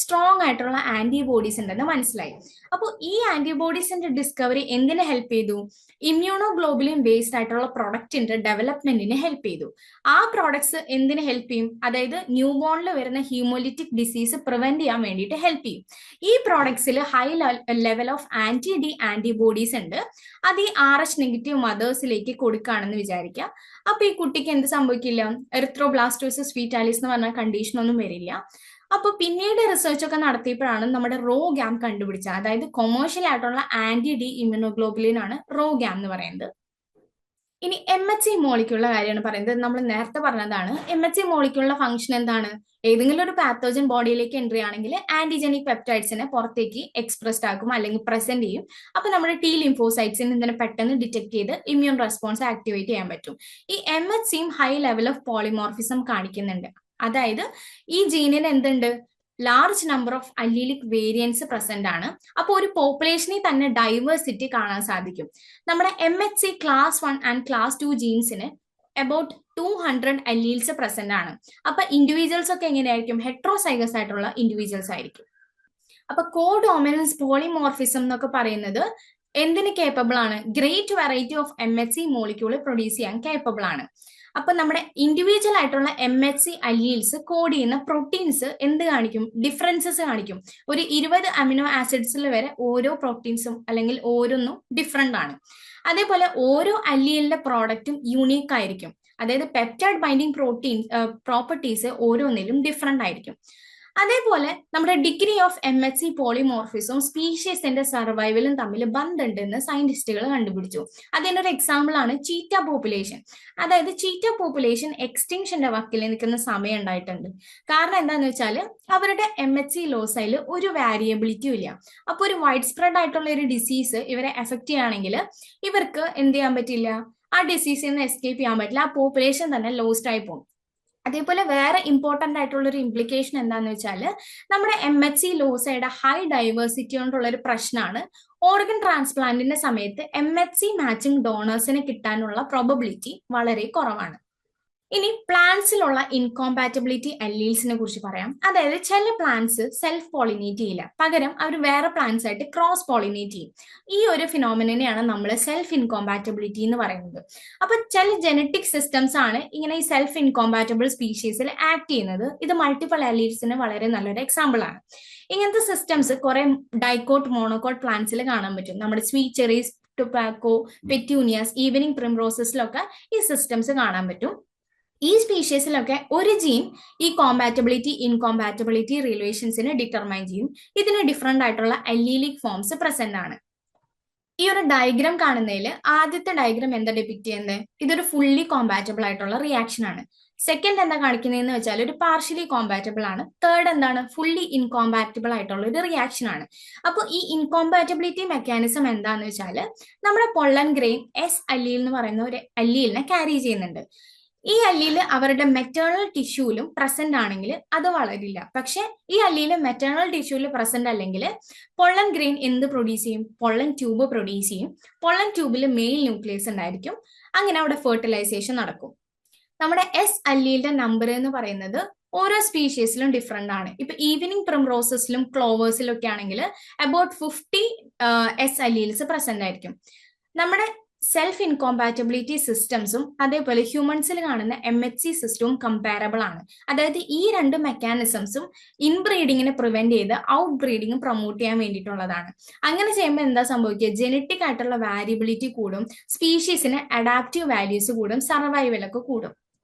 സ്ട്രോങ് ആയിട്ടുള്ള ആന്റിബോഡീസ് ഉണ്ടെന്ന് മനസ്സിലായി. അപ്പോൾ ഈ ആന്റിബോഡീസിന്റെ ഡിസ്കവറി എന്തിനെ ഹെൽപ്പ് ചെയ്തു? ഇമ്മ്യൂണോഗ്ലോബുലിൻ ബേസ്ഡ് ആയിട്ടുള്ള പ്രൊഡക്റ്റിന്റെ ഡെവലപ്മെന്റിന് ഹെൽപ്പ് ചെയ്തു. ആ പ്രോഡക്ട്സ് എന്തിന് ഹെൽപ്പ് ചെയ്യും? അതായത് ന്യൂ ബോണിൽ വരുന്ന ഹീമോലിറ്റിക് ഡിസീസ് പ്രിവെന്റ് ചെയ്യാൻ വേണ്ടിയിട്ട് ഹെൽപ്പ് ചെയ്യും. ഈ പ്രോഡക്ട്സിൽ ഹൈ ലെവൽ ഓഫ് ആന്റി-D ആന്റിബോഡീസ് ഉണ്ട്. അത് ഈ RH നെഗറ്റീവ് മദേഴ്സിലേക്ക് കൊടുക്കുകയാണെന്ന് വിചാരിക്കുക. അപ്പൊ ഈ കുട്ടിക്ക് എന്ത് സംഭവിക്കില്ല? എറിത്രോബ്ലാസ്റ്റോസിസ് ഫീറ്റാലിസ് എന്ന് പറഞ്ഞ കണ്ടീഷൻ ഒന്നും വരില്ല. അപ്പൊ പിന്നീട് റിസർച്ച് ഒക്കെ നടത്തിയപ്പോഴാണ് നമ്മുടെ RhoGAM കണ്ടുപിടിച്ചത്. അതായത് കൊമേഴ്ഷ്യൽ ആയിട്ടുള്ള ആന്റി-D ഇമ്മ്യൂണോഗ്ലോബുലിൻ ആണ് RhoGAM എന്ന് പറയുന്നത്. ഇനി MHC മോളിക്യൂളിന്റെ കാര്യമാണ് പറയുന്നത്. നമ്മൾ നേരത്തെ പറഞ്ഞതാണ്. MHC മോളിക്യൂളിന്റെ ഫംഗ്ഷൻ എന്താണ്? ഏതെങ്കിലും ഒരു പാത്തോജൻ ബോഡിയിലേക്ക് എൻട്രി ആണെങ്കിൽ ആന്റിജനിക് പെപ്റ്റൈഡ്സിനെ പുറത്തേക്ക് എക്സ്പ്രസ്ഡ് ആക്കും, അല്ലെങ്കിൽ പ്രസന്റ് ചെയ്യും. അപ്പൊ നമ്മുടെ T ലിംഫോസൈറ്റ്സിന് ഇതിനെ പെട്ടെന്ന് ഡിറ്റക്ട് ചെയ്ത് ഇമ്മ്യൂൺ റെസ്പോൺസ് ആക്ടിവേറ്റ് ചെയ്യാൻ പറ്റും. ഈ MHCയും ഹൈ ലെവൽ ഓഫ് പോളിമോർഫിസം കാണിക്കുന്നുണ്ട്. അതായത് ഈ ജീനിന് എന്തുണ്ട്? Large number of allelic variance present ആണ്. അപ്പോൾ ഒരു പോപ്പുലേഷനിൽ തന്നെ ഡൈവേഴ്സിറ്റി കാണാൻ സാധിക്കും. നമ്മുടെ MHC ക്ലാസ് 1 ആൻഡ് ക്ലാസ് 2 ജീൻസിന് അബൌട്ട് 200 അല്ലീൽസ് പ്രസന്റ് ആണ്. അപ്പൊ ഇൻഡിവിജ്വൽസ് ഒക്കെ എങ്ങനെയായിരിക്കും? ഹെട്രോസൈഗസ് ആയിട്ടുള്ള ഇൻഡിവിജ്വൽസ് ആയിരിക്കും. അപ്പൊ കോഡോമിനൻസ് പോളിമോർഫിസം എന്നൊക്കെ പറയുന്നത് എന്തിന് കേപ്പബിൾ ആണ്? Great variety of MHC molecule produce ചെയ്യാൻ കേപ്പബിൾ ആണ്. അപ്പൊ നമ്മുടെ ഇൻഡിവിജ്വൽ ആയിട്ടുള്ള MHC അല്ലീൽസ് കോഡ് ചെയ്യുന്ന പ്രോട്ടീൻസ് എന്ത് കാണിക്കും? ഡിഫറൻസസ് കാണിക്കും. ഒരു 20 അമിനോ ആസിഡ്സിൽ വരെ ഓരോ പ്രോട്ടീൻസും അല്ലെങ്കിൽ ഓരോന്നും ഡിഫറെന്റ് ആണ്. അതേപോലെ ഓരോ അല്ലീലിന്റെ പ്രോഡക്റ്റും യൂണീക്ക് ആയിരിക്കും. അതായത് പെപ്റ്റൈഡ് ബൈൻഡിങ് പ്രോപ്പർട്ടീസ് ഓരോന്നിലും ഡിഫറെന്റ് ആയിരിക്കും. അതേപോലെ നമ്മുടെ ഡിഗ്രി ഓഫ് MHC പോളിമോർഫിസും സ്പീഷീസിന്റെ സർവൈവലും തമ്മിൽ ബന്ധമുണ്ടെന്ന് സയന്റിസ്റ്റുകൾ കണ്ടുപിടിച്ചു. അതിനൊരു എക്സാമ്പിൾ ആണ് ചീറ്റ പോപ്പുലേഷൻ. അതായത് ചീറ്റ പോപ്പുലേഷൻ എക്സ്റ്റിങ്ഷന്റെ വക്കിൽ നിൽക്കുന്ന സമയം ഉണ്ടായിട്ടുണ്ട്. കാരണം എന്താന്ന് വെച്ചാൽ അവരുടെ MHC ലോസയിൽ ഒരു വാരിയബിലിറ്റിയും ഇല്ല. അപ്പൊ ഒരു വൈഡ് സ്പ്രെഡ് ആയിട്ടുള്ള ഒരു ഡിസീസ് ഇവരെ എഫക്ട് ചെയ്യുകയാണെങ്കിൽ ഇവർക്ക് എന്ത് ചെയ്യാൻ പറ്റില്ല? ആ ഡിസീസിൽ നിന്ന് എസ്കേപ്പ് ചെയ്യാൻ പറ്റില്ല. ആ പോപ്പുലേഷൻ തന്നെ ലോസ്റ്റ് ആയി പോകും. അതേപോലെ വേറെ ഇമ്പോർട്ടന്റ് ആയിട്ടുള്ള ഒരു ഇംപ്ലിക്കേഷൻ എന്താന്ന് വെച്ചാൽ നമ്മുടെ MHC ലോസയുടെ ഹൈ ഡൈവേഴ്സിറ്റി കൊണ്ടുള്ള ഒരു പ്രശ്നമാണ് ഓർഗൻ ട്രാൻസ്പ്ലാന്റിന്റെ സമയത്ത് MHC മാച്ചിങ് ഡോണേഴ്സിന് കിട്ടാനുള്ള പ്രോബബിലിറ്റി വളരെ കുറവാണ്. ഇനി പ്ലാന്റ്സിലുള്ള ഇൻകോമ്പാറ്റബിലിറ്റി അല്ലീൽസിനെ കുറിച്ച് പറയാം. അതായത് ചില പ്ലാന്റ്സ് സെൽഫ് പോളിനേറ്റ് ചെയ്യില്ല, പകരം അവർ വേറെ പ്ലാന്റ്സ് ആയിട്ട് ക്രോസ് പോളിനേറ്റ് ചെയ്യും. ഈ ഒരു ഫിനോമിനെയാണ് നമ്മൾ സെൽഫ് ഇൻകോമ്പാറ്റബിലിറ്റി എന്ന് പറയുന്നത്. അപ്പൊ ചില ജനറ്റിക് സിസ്റ്റംസ് ആണ് ഇങ്ങനെ ഈ സെൽഫ് ഇൻകോമ്പാറ്റബിൾ സ്പീഷീസിൽ ആക്ട് ചെയ്യുന്നത്. ഇത് മൾട്ടിപ്പിൾ അല്ലീൽസിന് വളരെ നല്ലൊരു എക്സാമ്പിൾ ആണ്. ഇങ്ങനത്തെ സിസ്റ്റംസ് കുറെ ഡൈക്കോട്ട് മോണോക്കോട്ട് പ്ലാന്റ്സിൽ കാണാൻ പറ്റും. നമ്മുടെ sweet cherries, tobacco, petunias, evening പ്രിംറോസസിലൊക്കെ ഈ സിസ്റ്റംസ് കാണാൻ പറ്റും. ഈ സ്പീഷീസിലൊക്കെ ഒരു ജീൻ ഈ കോമ്പാറ്റബിലിറ്റി ഇൻകോമ്പാറ്റബിലിറ്റി റിലേഷൻസിനെ ഡിറ്റർമൈൻ ചെയ്യും. ഇതിന് ഡിഫറെന്റ് ആയിട്ടുള്ള അല്ലീലിക് ഫോംസ് പ്രസന്റ് ആണ്. ഈ ഒരു ഡയഗ്രാം കാണുന്നതിൽ ആദ്യത്തെ ഡയഗ്രാം എന്താ ഡിപിക്ട് ചെയ്യുന്നത്? ഇതൊരു ഫുള്ളി കോമ്പാറ്റബിൾ ആയിട്ടുള്ള റിയാക്ഷൻ ആണ്. സെക്കൻഡ് എന്താ കാണിക്കുന്നതെന്ന് വെച്ചാൽ ഒരു പാർഷ്യലി കോമ്പാറ്റബിൾ ആണ്. തേർഡ് എന്താണ്? ഫുള്ളി ഇൻകോമ്പാറ്റബിൾ ആയിട്ടുള്ള ഒരു റിയാക്ഷൻ ആണ്. അപ്പോൾ ഈ ഇൻകോമ്പാറ്റബിലിറ്റി മെക്കാനിസം എന്താന്ന് വെച്ചാൽ നമ്മുടെ പൊള്ളൻ ഗ്രെയിൻ എസ് അല്ലീൽ എന്ന് പറയുന്ന ഒരു അല്ലീലിനെ ക്യാരി ചെയ്യുന്നുണ്ട്. ഈ അല്ലീല് അവരുടെ മെറ്റേണൽ ടിഷ്യൂലും പ്രസന്റ് ആണെങ്കിൽ അത് വളരില്ല. പക്ഷെ ഈ അല്ലീല് മെറ്റേണൽ ടിഷ്യൂല് പ്രസന്റ് അല്ലെങ്കിൽ പൊള്ളൻ ഗ്രെയിൻ എന്ത് പ്രൊഡ്യൂസ് ചെയ്യും? പൊള്ളൻ ട്യൂബ് പ്രൊഡ്യൂസ് ചെയ്യും. പൊള്ളൻ ട്യൂബിൽ മെയിൽ ന്യൂക്ലിയസ് ഉണ്ടായിരിക്കും. അങ്ങനെ അവിടെ ഫെർട്ടിലൈസേഷൻ നടക്കും. നമ്മുടെ എസ് അല്ലീലിന്റെ നമ്പർ എന്ന് പറയുന്നത് ഓരോ സ്പീഷീസിലും ഡിഫറെന്റ് ആണ്. ഇപ്പൊ ഈവനിങ് പ്രിംറോസസിലും ക്ലോവേഴ്സിലും ഒക്കെ ആണെങ്കിൽ അബൌട്ട് 50 എസ് അല്ലീൽസ് പ്രസന്റ് ആയിരിക്കും. നമ്മുടെ സെൽഫ് ഇൻകോമ്പാറ്റബിലിറ്റി സിസ്റ്റംസും അതേപോലെ ഹ്യൂമൻസിൽ കാണുന്ന MHC സിസ്റ്റവും കമ്പാരബിൾ ആണ്. അതായത് ഈ രണ്ട് മെക്കാനിസംസും ഇൻബ്രീഡിങ്ങിനെ പ്രിവെന്റ് ചെയ്ത് ഔട്ട് ബ്രീഡിങ് പ്രൊമോട്ട് ചെയ്യാൻ വേണ്ടിയിട്ടുള്ളതാണ്. അങ്ങനെ ചെയ്യുമ്പോൾ എന്താ സംഭവിക്കുക? ജനറ്റിക് ആയിട്ടുള്ള വാരിയബിലിറ്റി കൂടും, സ്പീഷീസിന് അഡാപ്റ്റീവ് വാല്യൂസ് കൂടും, സർവൈവലൊക്കെ കൂടും.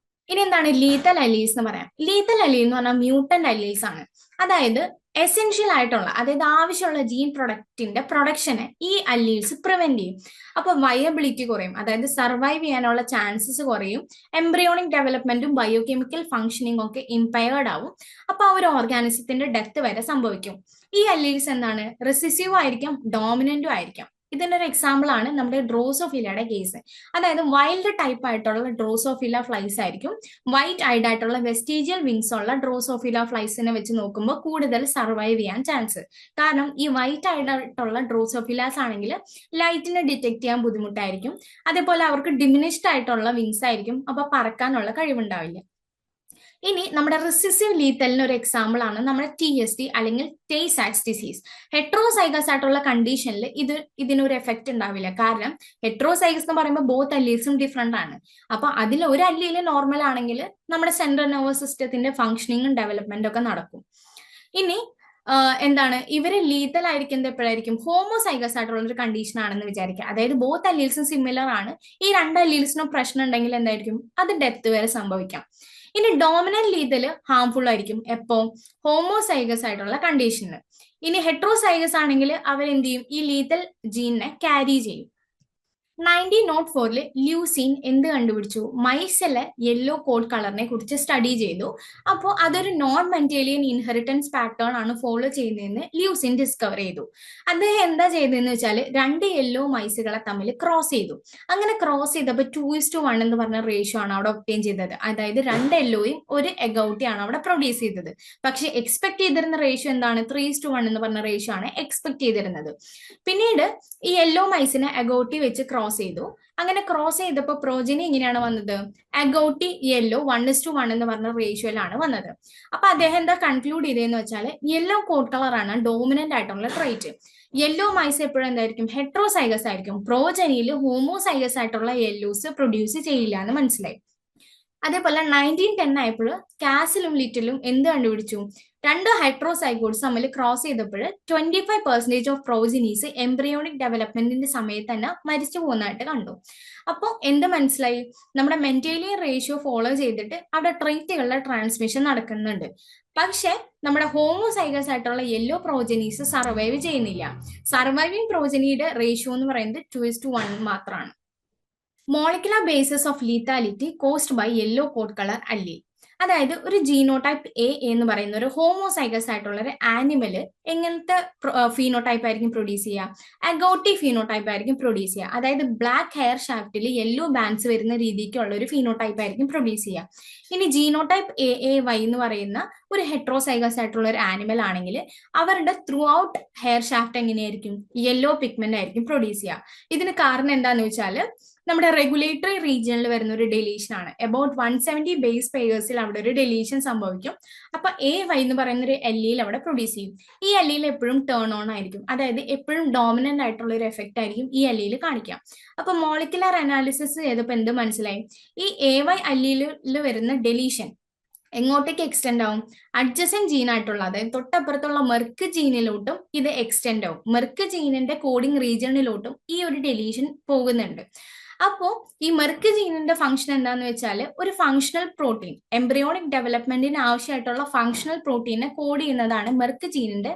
ഇനി എന്താണ് ലീത്തൽ അല്ലീൽസ് എന്ന് പറയാം. ലീത്തൽ അല്ലീൽ എന്ന് പറഞ്ഞാൽ മ്യൂട്ടന്റ് അല്ലീൽസ് ആണ്. അതായത് എസെൻഷ്യൽ ആയിട്ടുള്ള, അതായത് ആവശ്യമുള്ള ജീൻ പ്രൊഡക്റ്റിന്റെ പ്രൊഡക്ഷനെ ഈ അല്ലീൽസ് പ്രിവെന്റ് ചെയ്യും. അപ്പൊ വയബിലിറ്റി കുറയും, അതായത് സർവൈവ് ചെയ്യാനുള്ള ചാൻസസ് കുറയും, എംബ്രിയോണിക് ഡെവലപ്മെന്റും ബയോകെമിക്കൽ ഫംഗ്ഷനിങ് ഒക്കെ ഇംപയർഡ് ആവും. അപ്പൊ ആ ഒരു ഓർഗാനിസത്തിന്റെ ഡെത്ത് വരെ സംഭവിക്കും. ഈ അല്ലീൽസ് എന്താണ്? റെസിസീവ് ആയിരിക്കാം, ഡോമിനന്റും ആയിരിക്കാം. ഇതിന്റെ ഒരു എക്സാമ്പിൾ ആണ് നമ്മുടെ ഡ്രോസോഫിലയുടെ കേസ്. അതായത് വൈൽഡ് ടൈപ്പ് ആയിട്ടുള്ള ഡ്രോസോഫില ഫ്ലൈസ് ആയിരിക്കും വൈറ്റ് ഐഡ് ആയിട്ടുള്ള വെസ്റ്റീജിയൽ വിങ്സ് ഉള്ള ഡ്രോസോഫില ഫ്ലൈസിനെ വെച്ച് നോക്കുമ്പോൾ കൂടുതൽ സർവൈവ് ചെയ്യാൻ ചാൻസ്. കാരണം ഈ വൈറ്റ് ഐഡ് ആയിട്ടുള്ള ഡ്രോസോഫിലാസ് ആണെങ്കിൽ ലൈറ്റിനെ ഡിറ്റക്ട് ചെയ്യാൻ ബുദ്ധിമുട്ടായിരിക്കും. അതേപോലെ അവർക്ക് ഡിമിനിഷ്ഡ് ആയിട്ടുള്ള വിങ്സ് ആയിരിക്കും, അപ്പൊ പറക്കാനുള്ള കഴിവുണ്ടാവില്ല. ഇനി നമ്മുടെ റിസസീവ് ലീത്തലിന് ഒരു എക്സാമ്പിൾ ആണ് നമ്മുടെ TSD അല്ലെങ്കിൽ ടേ സാക്സ് ഡിസീസ്. ഹെട്രോസൈഗസ് ആയിട്ടുള്ള കണ്ടീഷനിൽ ഇതിനൊരു എഫക്റ്റ് ഉണ്ടാവില്ല. കാരണം ഹെട്രോസൈഗസ് എന്ന് പറയുമ്പോൾ ബോത്ത് അല്ലീൽസും ഡിഫറെന്റ് ആണ്. അപ്പൊ അതിൽ ഒരു അല്ലീല് നോർമൽ ആണെങ്കിൽ നമ്മുടെ സെൻട്രൽ നെർവസ് സിസ്റ്റത്തിന്റെ ഫംഗ്ഷനിങ്ങും ഡെവലപ്മെന്റും ഒക്കെ നടക്കും. ഇനി എന്താണ് ഇവര് ലീത്തൽ ആയിരിക്കുന്നത് എപ്പോഴായിരിക്കും? ഹോമോസൈഗസ് ആയിട്ടുള്ള ഒരു കണ്ടീഷൻ ആണെന്ന് വിചാരിക്കുക. അതായത് ബോത്ത് അല്ലീൽസും സിമിലർ ആണ്. ഈ രണ്ട് അല്ലീൽസിനും പ്രശ്നം ഉണ്ടെങ്കിൽ എന്തായിരിക്കും? അത് ഡെത്ത് വരെ സംഭവിക്കാം. ഇനി ഡോമിനന്റ് ലീതൽ ഹാംഫുൾ ആയിരിക്കും എപ്പോ? ഹോമോസൈഗസ് ആയിട്ടുള്ള കണ്ടീഷനിൽ. ഇനി ഹെട്രോസൈഗസ് ആണെങ്കിൽ അവരെന്ത് ചെയ്യും? ഈ ലീതൽ ജീനിനെ ക്യാരി ചെയ്യും. 1904 ല്യൂസിൻ എന്ത് കണ്ടുപിടിച്ചു? മൈസിലെ യെല്ലോ കോഡ് കളറിനെ കുറിച്ച് സ്റ്റഡി ചെയ്തു. അപ്പോൾ അതൊരു നോൺ മെന്റേലിയൻ ഇൻഹെറിറ്റൻസ് പാറ്റേൺ ആണ് ഫോളോ ചെയ്യുന്നതെന്ന് ല്യൂസിൻ ഡിസ്കവർ ചെയ്തു. അദ്ദേഹം എന്താ ചെയ്തതെന്ന് വെച്ചാൽ രണ്ട് യെല്ലോ മൈസുകളെ തമ്മിൽ ക്രോസ് ചെയ്തു. അങ്ങനെ ക്രോസ് ചെയ്തപ്പോൾ 2:1 എന്ന് പറഞ്ഞ റേഷ്യോ ആണ് അവിടെ ഒബ്റ്റെയിൻ ചെയ്തത്. അതായത് രണ്ട് യെല്ലോയും ഒരു എഗൌട്ടിയാണ് അവിടെ പ്രൊഡ്യൂസ് ചെയ്തത്. പക്ഷെ എക്സ്പെക്ട് ചെയ്തിരുന്ന റേഷ്യോ എന്താണ്? 3:1 എന്ന് പറഞ്ഞ റേഷ്യോ ആണ് എക്സ്പെക്ട് ചെയ്തിരുന്നത്. പിന്നീട് ഈ യെല്ലോ മൈസിനെ എഗൌട്ടി വെച്ച് ക്രോസ് ചെയ്തു. അങ്ങനെ ക്രോസ് ചെയ്തപ്പോൾ പ്രോജനി എങ്ങനെയാണ് വന്നത്? അഗൌട്ടി യെല്ലോ 1:1 എന്ന് പറഞ്ഞ റേഷ്യോയിലാണ് വന്നത്. അപ്പൊ അദ്ദേഹം എന്താ കൺക്ലൂഡ് ചെയ്തതെന്ന് വെച്ചാൽ യെല്ലോ കോഡ് കളർ ആണ് ഡോമിനന്റ് ആയിട്ടുള്ള ട്രൈറ്റ്. യെല്ലോ മൈസ് എപ്പോഴും എന്തായിരിക്കും? ഹെട്രോസൈഗസ് ആയിരിക്കും. പ്രോജനിയിൽ ഹോമോസൈഗസ് ആയിട്ടുള്ള യെല്ലോസ് പ്രൊഡ്യൂസ് ചെയ്യില്ല എന്ന് മനസ്സിലായി. അതേപോലെ 1910 ആയപ്പോൾ കാസിലും ലിറ്റിലും എന്ത് കണ്ടുപിടിച്ചു? രണ്ട് ഹൈട്രോസൈഗോട്സ് തമ്മിൽ ക്രോസ് ചെയ്തപ്പോൾ 25% ഓഫ് പ്രോജിനീസ് എംബ്രിയോണിക് ഡെവലപ്മെന്റിന്റെ സമയത്ത് തന്നെ മരിച്ചു പോകുന്നതായിട്ട് കണ്ടു. അപ്പോൾ എന്ത് മനസ്സിലായി? നമ്മുടെ മെന്റേലിയൻ റേഷ്യോ ഫോളോ ചെയ്തിട്ട് അവിടെ ട്രൈറ്റുകളുടെ ട്രാൻസ്മിഷൻ നടക്കുന്നുണ്ട്. പക്ഷെ നമ്മുടെ ഹോമോസൈഗസ് ആയിട്ടുള്ള യെല്ലോ പ്രോജനീസ് സർവൈവ് ചെയ്യുന്നില്ല. സർവൈവിംഗ് പ്രോജനിയുടെ റേഷ്യോ എന്ന് പറയുന്നത് 2:1 മാത്രമാണ്. Molecular basis of lethality caused by yellow coat colour allele. അതായത് ഒരു ജീനോടൈപ്പ് എ എന്ന് പറയുന്ന ഒരു ഹോമോസൈഗസ് ആയിട്ടുള്ള ഒരു ആനിമല് എങ്ങനത്തെ ഫീനോടൈപ്പ് ആയിരിക്കും പ്രൊഡ്യൂസ് ചെയ്യുക? അഗൌട്ടി ഫീനോടൈപ്പ് ആയിരിക്കും പ്രൊഡ്യൂസ് ചെയ്യുക. അതായത് ബ്ലാക്ക് ഹെയർ ഷാഫ്റ്റിൽ യെല്ലോ ബാൻഡ്സ് വരുന്ന രീതിക്കുള്ള ഒരു ഫീനോടൈപ്പ് ആയിരിക്കും പ്രൊഡ്യൂസ് ചെയ്യുക. ഇനി ജീനോടൈപ്പ് AAY എന്ന് പറയുന്ന ഒരു ഹെട്രോസൈഗസ് ആയിട്ടുള്ള ഒരു ആനിമൽ ആണെങ്കിൽ അവരുടെ ത്രൂ ഔട്ട് ഹെയർ ഷാഫ്റ്റ് എങ്ങനെയായിരിക്കും? യെല്ലോ പിഗ്മെന്റ് ആയിരിക്കും പ്രൊഡ്യൂസ് ചെയ്യുക. ഇതിന് കാരണം എന്താന്ന് വെച്ചാൽ നമ്മുടെ റെഗുലേറ്ററി റീജിയനിൽ വരുന്ന ഒരു ഡെലീഷൻ ആണ്. അബൌട്ട് 170 ബേസ് പെയേഴ്സിൽ അവിടെ ഒരു ഡെലീഷൻ സംഭവിക്കും. അപ്പൊ AY എന്ന് പറയുന്ന ഒരു LEയിൽ അവിടെ പ്രൊഡ്യൂസ് ചെയ്യും. ഈ LEയിൽ എപ്പോഴും ടേൺ ഓൺ ആയിരിക്കും, അതായത് എപ്പോഴും ഡോമിനന്റ് ആയിട്ടുള്ള ഒരു എഫക്റ്റ് ആയിരിക്കും ഈ LEയിൽ കാണിക്കാം. അപ്പൊ മോളിക്കുലർ അനാലിസിസ് ചെയ്തപ്പോൾ എന്ത് മനസ്സിലായി? ഈ AY LEയിൽ വരുന്ന ഡെലീഷൻ എങ്ങോട്ടേക്ക് എക്സ്റ്റെൻഡ് ആവും? അഡ്ജസന്റ് ജീൻ ആയിട്ടുള്ള, അതായത് തൊട്ടപ്പുറത്തുള്ള മെർക്ക് ജീനിലോട്ടും ഇത് എക്സ്റ്റെൻഡ് ആവും. മെർക്ക് ജീനിന്റെ കോഡിംഗ് റീജിയണിലോട്ടും ഈ ഒരു ഡെലീഷൻ പോകുന്നുണ്ട്. അപ്പോ ഈ മെർക്ക് ജീനിന്റെ ഫംഗ്ഷൻ എന്താന്ന് വെച്ചാൽ ഒരു ഫങ്ഷണൽ പ്രോട്ടീൻ, എംബ്രിയോണിക് ഡെവലപ്മെന്റിന് ആവശ്യമായിട്ടുള്ള ഫങ്ഷണൽ പ്രോട്ടീനെ കോഡ് ചെയ്യുന്നതാണ് മെർക്ക് ജീനിന്റെ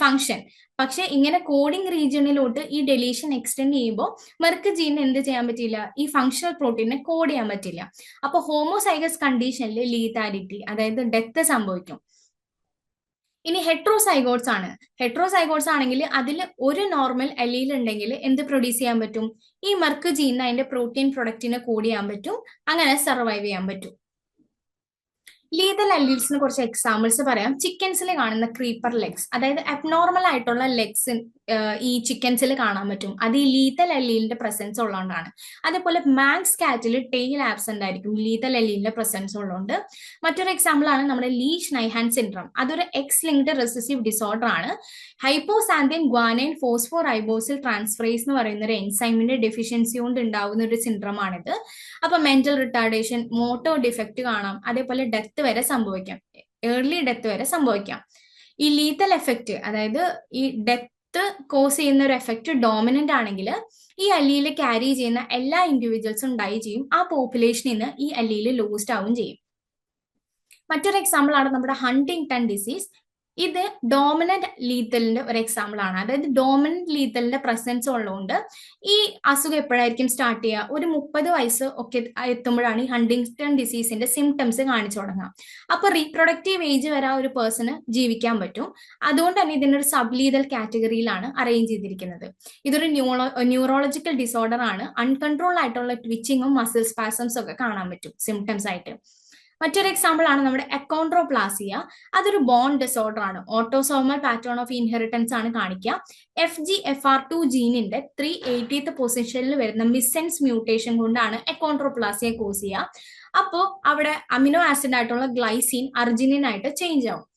ഫംഗ്ഷൻ. പക്ഷെ ഇങ്ങനെ കോഡിംഗ് റീജിയണിലോട്ട് ഈ ഡെലീഷൻ എക്സ്റ്റെൻഡ് ചെയ്യുമ്പോൾ മെർക്ക് ജീനിന് എന്ത് ചെയ്യാൻ പറ്റില്ല? ഈ ഫങ്ഷണൽ പ്രോട്ടീനെ കോഡ് ചെയ്യാൻ പറ്റില്ല. അപ്പൊ ഹോമോസൈഗസ് കണ്ടീഷനിൽ ലീതാലിറ്റി, അതായത് ഡെത്ത് സംഭവിക്കും. ഇനി ഹെട്രോസൈഗോട്സ് ആണ്. ഹെട്രോസൈഗോട്സ് ആണെങ്കിൽ അതിൽ ഒരു നോർമൽ അലീൽ ഉണ്ടെങ്കിൽ എന്ത് പ്രൊഡ്യൂസ് ചെയ്യാൻ പറ്റും? ഈ മെർക്ക് ജീനിന് അതിന്റെ പ്രോട്ടീൻ പ്രൊഡക്റ്റിനെ കോഡ് ചെയ്യാൻ പറ്റും, അങ്ങനെ സർവൈവ് ചെയ്യാൻ പറ്റും. ലീതൽ അല്ലീൽസിന് കുറച്ച് എക്സാമ്പിൾസ് പറയാം. ചിക്കൻസിൽ കാണുന്ന ക്രീപ്പർ ലെഗ്സ്, അതായത് അബ്നോർമൽ ആയിട്ടുള്ള ലെഗ്സ് ഈ ചിക്കൻസിൽ കാണാൻ പറ്റും. അത് ഈ ലീതൽ അല്ലീലിന്റെ പ്രസൻസ് ഉള്ളതുകൊണ്ടാണ്. അതേപോലെ മാക്സ് കാറ്റിൽ ടെയിൽ ആബ്സെന്റ് ആയിരിക്കും ലീതൽ അല്ലീലിന്റെ പ്രസൻസ് ഉള്ളതുകൊണ്ട്. മറ്റൊരു എക്സാമ്പിൾ ആണ് നമ്മുടെ ലീഷ് നൈഹാൻ സിൻഡ്രം. അതൊരു എക്സ് ലിങ്ക്ഡ് റെസസീവ് ഡിസോർഡർ ആണ്. ഹൈപ്പോസാന്തിൻ ഗ്വാനൈൻ ഫോസ്ഫോ റൈബോസിൽ ട്രാൻസ്ഫറേസ് എന്ന് പറയുന്ന ഒരു എൻസൈമിന്റെ ഡെഫിഷ്യൻസി കൊണ്ട് ഉണ്ടാവുന്ന ഒരു സിൻഡ്രം ആണിത്. അപ്പൊ മെന്റൽ റിട്ടാർഡേഷൻ, മോട്ടോ ഡിഫക്റ്റ് കാണാം, അതേപോലെ ഡെത്ത് വരെ സംഭവിക്കാം, ഏർലി ഡെത്ത് വരെ സംഭവിക്കാം. ഈ ലീതൽ എഫക്റ്റ്, അതായത് ഈ ഡെത്ത് കോസ് ചെയ്യുന്ന ഒരു എഫക്റ്റ് ഡോമിനന്റ് ആണെങ്കിൽ ഈ അല്ലീല് ക്യാരി ചെയ്യുന്ന എല്ലാ ഇൻഡിവിജ്വൽസും ഡൈ ചെയ്യും. ആ പോപ്പുലേഷനിൽ നിന്ന് ഈ അല്ലീല് ലോസ്റ്റ് ആവും ചെയ്യും. മറ്റൊരു എക്സാമ്പിൾ ആണ് നമ്മുടെ ഹണ്ടിങ്ടൺ ഡിസീസ്. ഇത് ഡോമിനന്റ് ലീത്തലിന്റെ ഒരു എക്സാമ്പിൾ ആണ്. അതായത് ഡോമിനന്റ് ലീത്തലിന്റെ പ്രസൻസ് ഉള്ളതുകൊണ്ട് ഈ അസുഖം എപ്പോഴായിരിക്കും സ്റ്റാർട്ട് ചെയ്യുക? ഒരു 30 വയസ്സ് ഒക്കെ എത്തുമ്പോഴാണ് ഈ ഹണ്ടിങ്ടൺ ഡിസീസിന്റെ സിംറ്റംസ് കാണിച്ചു തുടങ്ങുക. അപ്പൊ റീപ്രൊഡക്റ്റീവ് ഏജ് വരെ ഒരു പേഴ്സണ് ജീവിക്കാൻ പറ്റും. അതുകൊണ്ട് തന്നെ ഇതിനൊരു സബ് ലീതൽ കാറ്റഗറിയിലാണ് അറേഞ്ച് ചെയ്തിരിക്കുന്നത്. ഇതൊരു ന്യൂറോളജിക്കൽ ഡിസോർഡർ ആണ്. അൺകൺട്രോൾ ആയിട്ടുള്ള ട്വിച്ചിങ്ങും മസിൽ സ്പാസംസ് ഒക്കെ കാണാൻ പറ്റും സിംറ്റംസ് ആയിട്ട്. മറ്റൊരു എക്സാമ്പിൾ ആണ് നമ്മുടെ അക്കോൺഡ്രോപ്ലാസിയ. അതൊരു ബോൺ ഡിസോർഡർ ആണ്. ഓട്ടോസോമൽ പാറ്റേൺ ഓഫ് ഇൻഹെറിറ്റൻസ് ആണ് കാണിക്കുക. FGFR2 ജീനിന്റെ 380th പൊസിഷനിൽ വരുന്ന മിസ്സെൻസ് മ്യൂട്ടേഷൻ കൊണ്ടാണ് അക്കോൺഡ്രോപ്ലാസിയ കോസ് ചെയ്യുക. അപ്പോൾ അവിടെ അമിനോ ആസിഡ് ആയിട്ടുള്ള ഗ്ലൈസിൻ അർജിനിൻ ആയിട്ട് ചേഞ്ച് ആവും.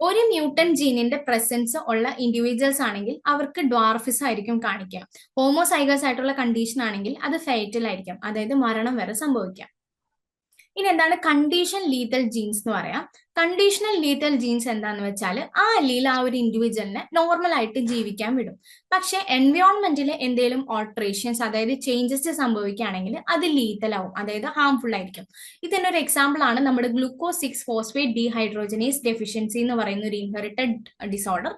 ഒരു മ്യൂട്ടൻ ജീനിന്റെ പ്രസൻസ് ഉള്ള ഇൻഡിവിജ്വൽസ് ആണെങ്കിൽ അവർക്ക് ഡ്വാർഫിസം ആയിരിക്കും കാണിക്കുക. ഹോമോസൈഗസ് ആയിട്ടുള്ള കണ്ടീഷൻ ആണെങ്കിൽ അത് ഫേറ്റൽ ആയിരിക്കും, അതായത് മരണം വരെ സംഭവിക്കാം. ഇനി എന്താണ് കണ്ടീഷൻ ലീതൽ ജീൻസ് എന്ന് പറയാം. കണ്ടീഷണൽ ലീതൽ ജീൻസ് എന്താന്ന് വെച്ചാൽ ആ അല്ലീൽ ആ ഒരു ഇൻഡിവിജ്വലിനെ നോർമൽ ആയിട്ട് ജീവിക്കാൻ വിടും. പക്ഷെ എൻവയോൺമെന്റിൽ എന്തെങ്കിലും ഓൾട്ടറേഷൻസ്, അതായത് ചേഞ്ചസ് സംഭവിക്കുകയാണെങ്കിൽ അത് ലീതൽ ആവും, അതായത് ഹാംഫുൾ ആയിരിക്കും. ഇതിന്റെ ഒരു എക്സാമ്പിൾ ആണ് നമ്മുടെ ഗ്ലൂക്കോസ് 6 ഫോസ്ഫേറ്റ് ഡീഹൈഡ്രോജനേസ് ഡെഫിഷ്യൻസി എന്ന് പറയുന്ന ഒരു ഇൻഹെറിറ്റഡ് ഡിസോർഡർ.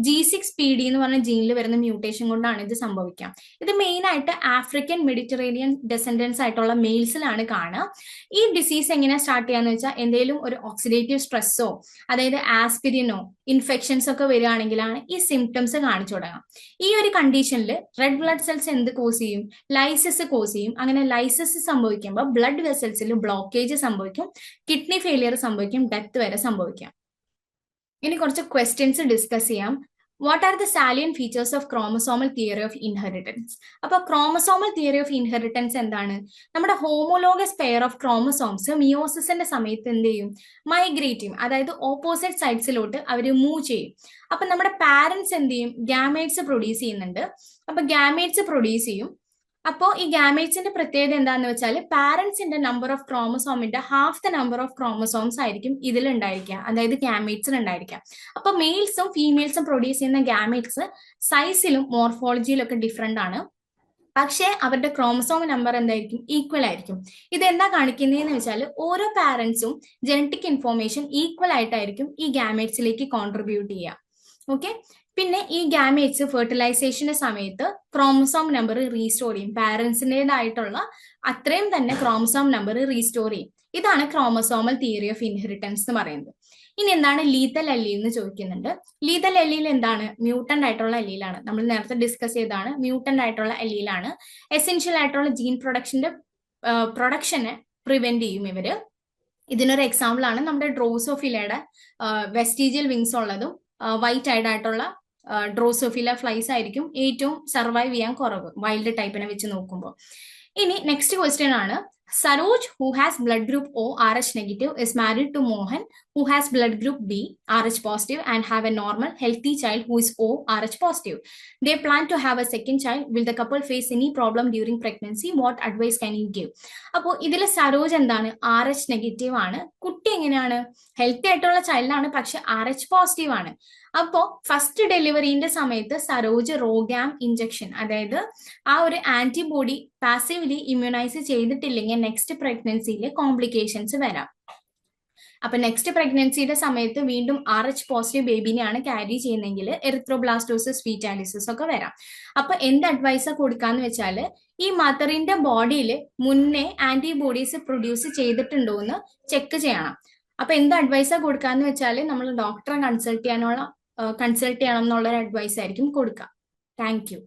G6PD എന്ന് പറഞ്ഞ ജീനിൽ വരുന്ന മ്യൂട്ടേഷൻ കൊണ്ടാണ് ഇത് സംഭവിക്കാം. ഇത് മെയിൻ ആയിട്ട് ആഫ്രിക്കൻ മെഡിറ്ററേനിയൻ ഡെസെൻഡൻസ് ആയിട്ടുള്ള മെയിൽസിലാണ് കാണുക. ഈ ഡിസീസ് എങ്ങനെ സ്റ്റാർട്ട് ചെയ്യാന്ന് വെച്ചാൽ എന്തെങ്കിലും ഒരു ഓക്സിഡേറ്റീവ് സ്ട്രെസ്സോ, അതായത് ആസ്പിരിനോ, ഇൻഫെക്ഷൻസ് ഒക്കെ വരികയാണെങ്കിലാണ് ഈ സിംറ്റംസ് കാണിച്ചു തുടങ്ങാം. ഈ ഒരു കണ്ടീഷനിൽ റെഡ് ബ്ലഡ് സെൽസ് എന്ത് കോസ് ചെയ്യും? ലൈസിസ് കോസ് ചെയ്യും. അങ്ങനെ ലൈസിസ് സംഭവിക്കുമ്പോൾ ബ്ലഡ് വെസൽസിൽ ബ്ലോക്കേജ് സംഭവിക്കും, കിഡ്നി ഫെയിലിയർ സംഭവിക്കും, ഡെത്ത് വരെ സംഭവിക്കാം. ഇനി കുറച്ച് ക്വസ്റ്റ്യൻസ് ഡിസ്കസ് ചെയ്യാം. What are the salient features of chromosomal theory of inheritance? അപ്പൊ ക്രോമസോമൽ തിയറി ഓഫ് ഇൻഹെറിറ്റൻസ് എന്താണ്? നമ്മുടെ ഹോമോലോഗസ് പെയർ ഓഫ് ക്രോമസോംസ് മിയോസിസിന്റെ സമയത്ത് എന്ത് ചെയ്യും? മൈഗ്രേറ്റ് ചെയ്യും, അതായത് ഓപ്പോസിറ്റ് സൈഡ്സിലോട്ട് അവർ മൂവ് ചെയ്യും. അപ്പൊ നമ്മുടെ പാരന്റ്സ് എന്ത് ചെയ്യും? ഗാമേറ്റ്സ് പ്രൊഡ്യൂസ് ചെയ്യുന്നുണ്ട്. അപ്പൊ ഗാമേറ്റ്സ് പ്രൊഡ്യൂസ് ചെയ്യും. അപ്പോൾ ഈ ഗാമേറ്റ്സിന്റെ പ്രത്യേകത എന്താന്ന് വെച്ചാൽ പാരന്റ്സിന്റെ നമ്പർ ഓഫ് ക്രോമസോമിന്റെ half the number of chromosomes ആയിരിക്കും ഇതിൽ ഉണ്ടായിരിക്കുക, അതായത് ഗാമേറ്റ്സിൽ ഉണ്ടായിരിക്കുക. അപ്പൊ മെയിൽസും ഫീമെയിൽസും പ്രൊഡ്യൂസ് ചെയ്യുന്ന ഗാമേറ്റ്സ് സൈസിലും മോർഫോളജിയിലും ഒക്കെ ഡിഫറെന്റ് ആണ്. പക്ഷേ അവരുടെ ക്രോമസോം നമ്പർ എന്തായിരിക്കും? ഈക്വൽ ആയിരിക്കും. ഇത് എന്താ കാണിക്കുന്നതെന്ന് വെച്ചാൽ ഓരോ പാരന്റ്സും ജനറ്റിക് ഇൻഫോർമേഷൻ ഈക്വൽ ആയിട്ടായിരിക്കും ഈ ഗാമേറ്റ്സിലേക്ക് കോൺട്രിബ്യൂട്ട് ചെയ്യുക. ഓക്കെ. പിന്നെ ഈ ഗാമേറ്റ്സ് ഫെർട്ടിലൈസേഷന്റെ സമയത്ത് ക്രോമസോം നമ്പർ റീസ്റ്റോർ ചെയ്യും. പാരന്റ്സിൻ്റെതായിട്ടുള്ള അത്രയും തന്നെ ക്രോമസോം നമ്പർ റീസ്റ്റോർ ചെയ്യും. ഇതാണ് ക്രോമസോമൽ തിയറി ഓഫ് ഇൻഹെറിറ്റൻസ് എന്ന് പറയുന്നത്. ഇനി എന്താണ് ലീതൽ അല്ലീൽ എന്ന് ചോദിക്കുന്നുണ്ട്. ലീതൽ അല്ലീൽ എന്താണ്? മ്യൂട്ടന്റ് ആയിട്ടുള്ള അല്ലീലാണ്. നമ്മൾ നേരത്തെ ഡിസ്കസ് ചെയ്താണ്, മ്യൂട്ടന്റ് ആയിട്ടുള്ള അല്ലീലാണ്. എസെൻഷ്യൽ ആയിട്ടുള്ള ജീൻ പ്രൊഡക്ഷനെ പ്രിവെന്റ് ചെയ്യും ഇവര്. ഇതിനൊരു എക്സാമ്പിൾ ആണ് നമ്മുടെ ഡ്രോസോഫിലയുടെ വെസ്റ്റീജിയൽ വിങ്സ് ഉള്ളതും വൈറ്റ് ആയിട്ടുള്ള ഡ്രോസോഫില ഫ്ലൈസ് ആയിരിക്കും ഏറ്റവും സർവൈവ് ചെയ്യാൻ കുറവ് വൈൽഡ് ടൈപ്പിനെ വെച്ച് നോക്കുമ്പോൾ. ഇനി നെക്സ്റ്റ് ക്വസ്റ്റ്യൻ ആണ്, Saroj who has blood group O RH negative is married to Mohan who has blood group B RH positive and have a normal healthy child who is O RH positive. They plan to have a second child. Will the couple face any problem during pregnancy? What advice can you give? അപ്പോൾ ഇതിൽ സരോജ് എന്താണ്, RH negative ആണ്. കുട്ടി എങ്ങനെയാണ്, healthy ആയിട്ടുള്ള ചൈൽഡാണ്, പക്ഷെ RH positive ആണ്. അപ്പോ ഫസ്റ്റ് ഡെലിവറിന്റെ സമയത്ത് സരോജ് റോഗാം ഇഞ്ചക്ഷൻ, അതായത് ആ ഒരു ആന്റിബോഡി പാസീവ്ലി ഇമ്മ്യൂണൈസ് ചെയ്തിട്ടില്ലെങ്കിൽ നെക്സ്റ്റ് പ്രഗ്നൻസിയിലെ കോംപ്ലിക്കേഷൻസ് വരാം. അപ്പൊ നെക്സ്റ്റ് പ്രഗ്നൻസിയുടെ സമയത്ത് വീണ്ടും RH പോസിറ്റീവ് ബേബിനെയാണ് ക്യാരി ചെയ്യുന്നതെങ്കിൽ എറിത്രോബ്ലാസ്റ്റോസിസ് ഫീറ്റാലിസിസ് ഒക്കെ വരാം. അപ്പൊ എന്ത് അഡ്വൈസാ കൊടുക്കാന്ന് വെച്ചാല്, ഈ മദറിന്റെ ബോഡിയിൽ മുന്നേ ആന്റിബോഡീസ് പ്രൊഡ്യൂസ് ചെയ്തിട്ടുണ്ടോ എന്ന് ചെക്ക് ചെയ്യണം. അപ്പൊ എന്ത് അഡ്വൈസാ കൊടുക്കാന്ന് വെച്ചാൽ നമ്മൾ ഡോക്ടറെ കൺസൾട്ട് ചെയ്യണം എന്നുള്ള ഒരു അഡ്വൈസ് ആയിരിക്കും കൊടുക്കുക. Thank you.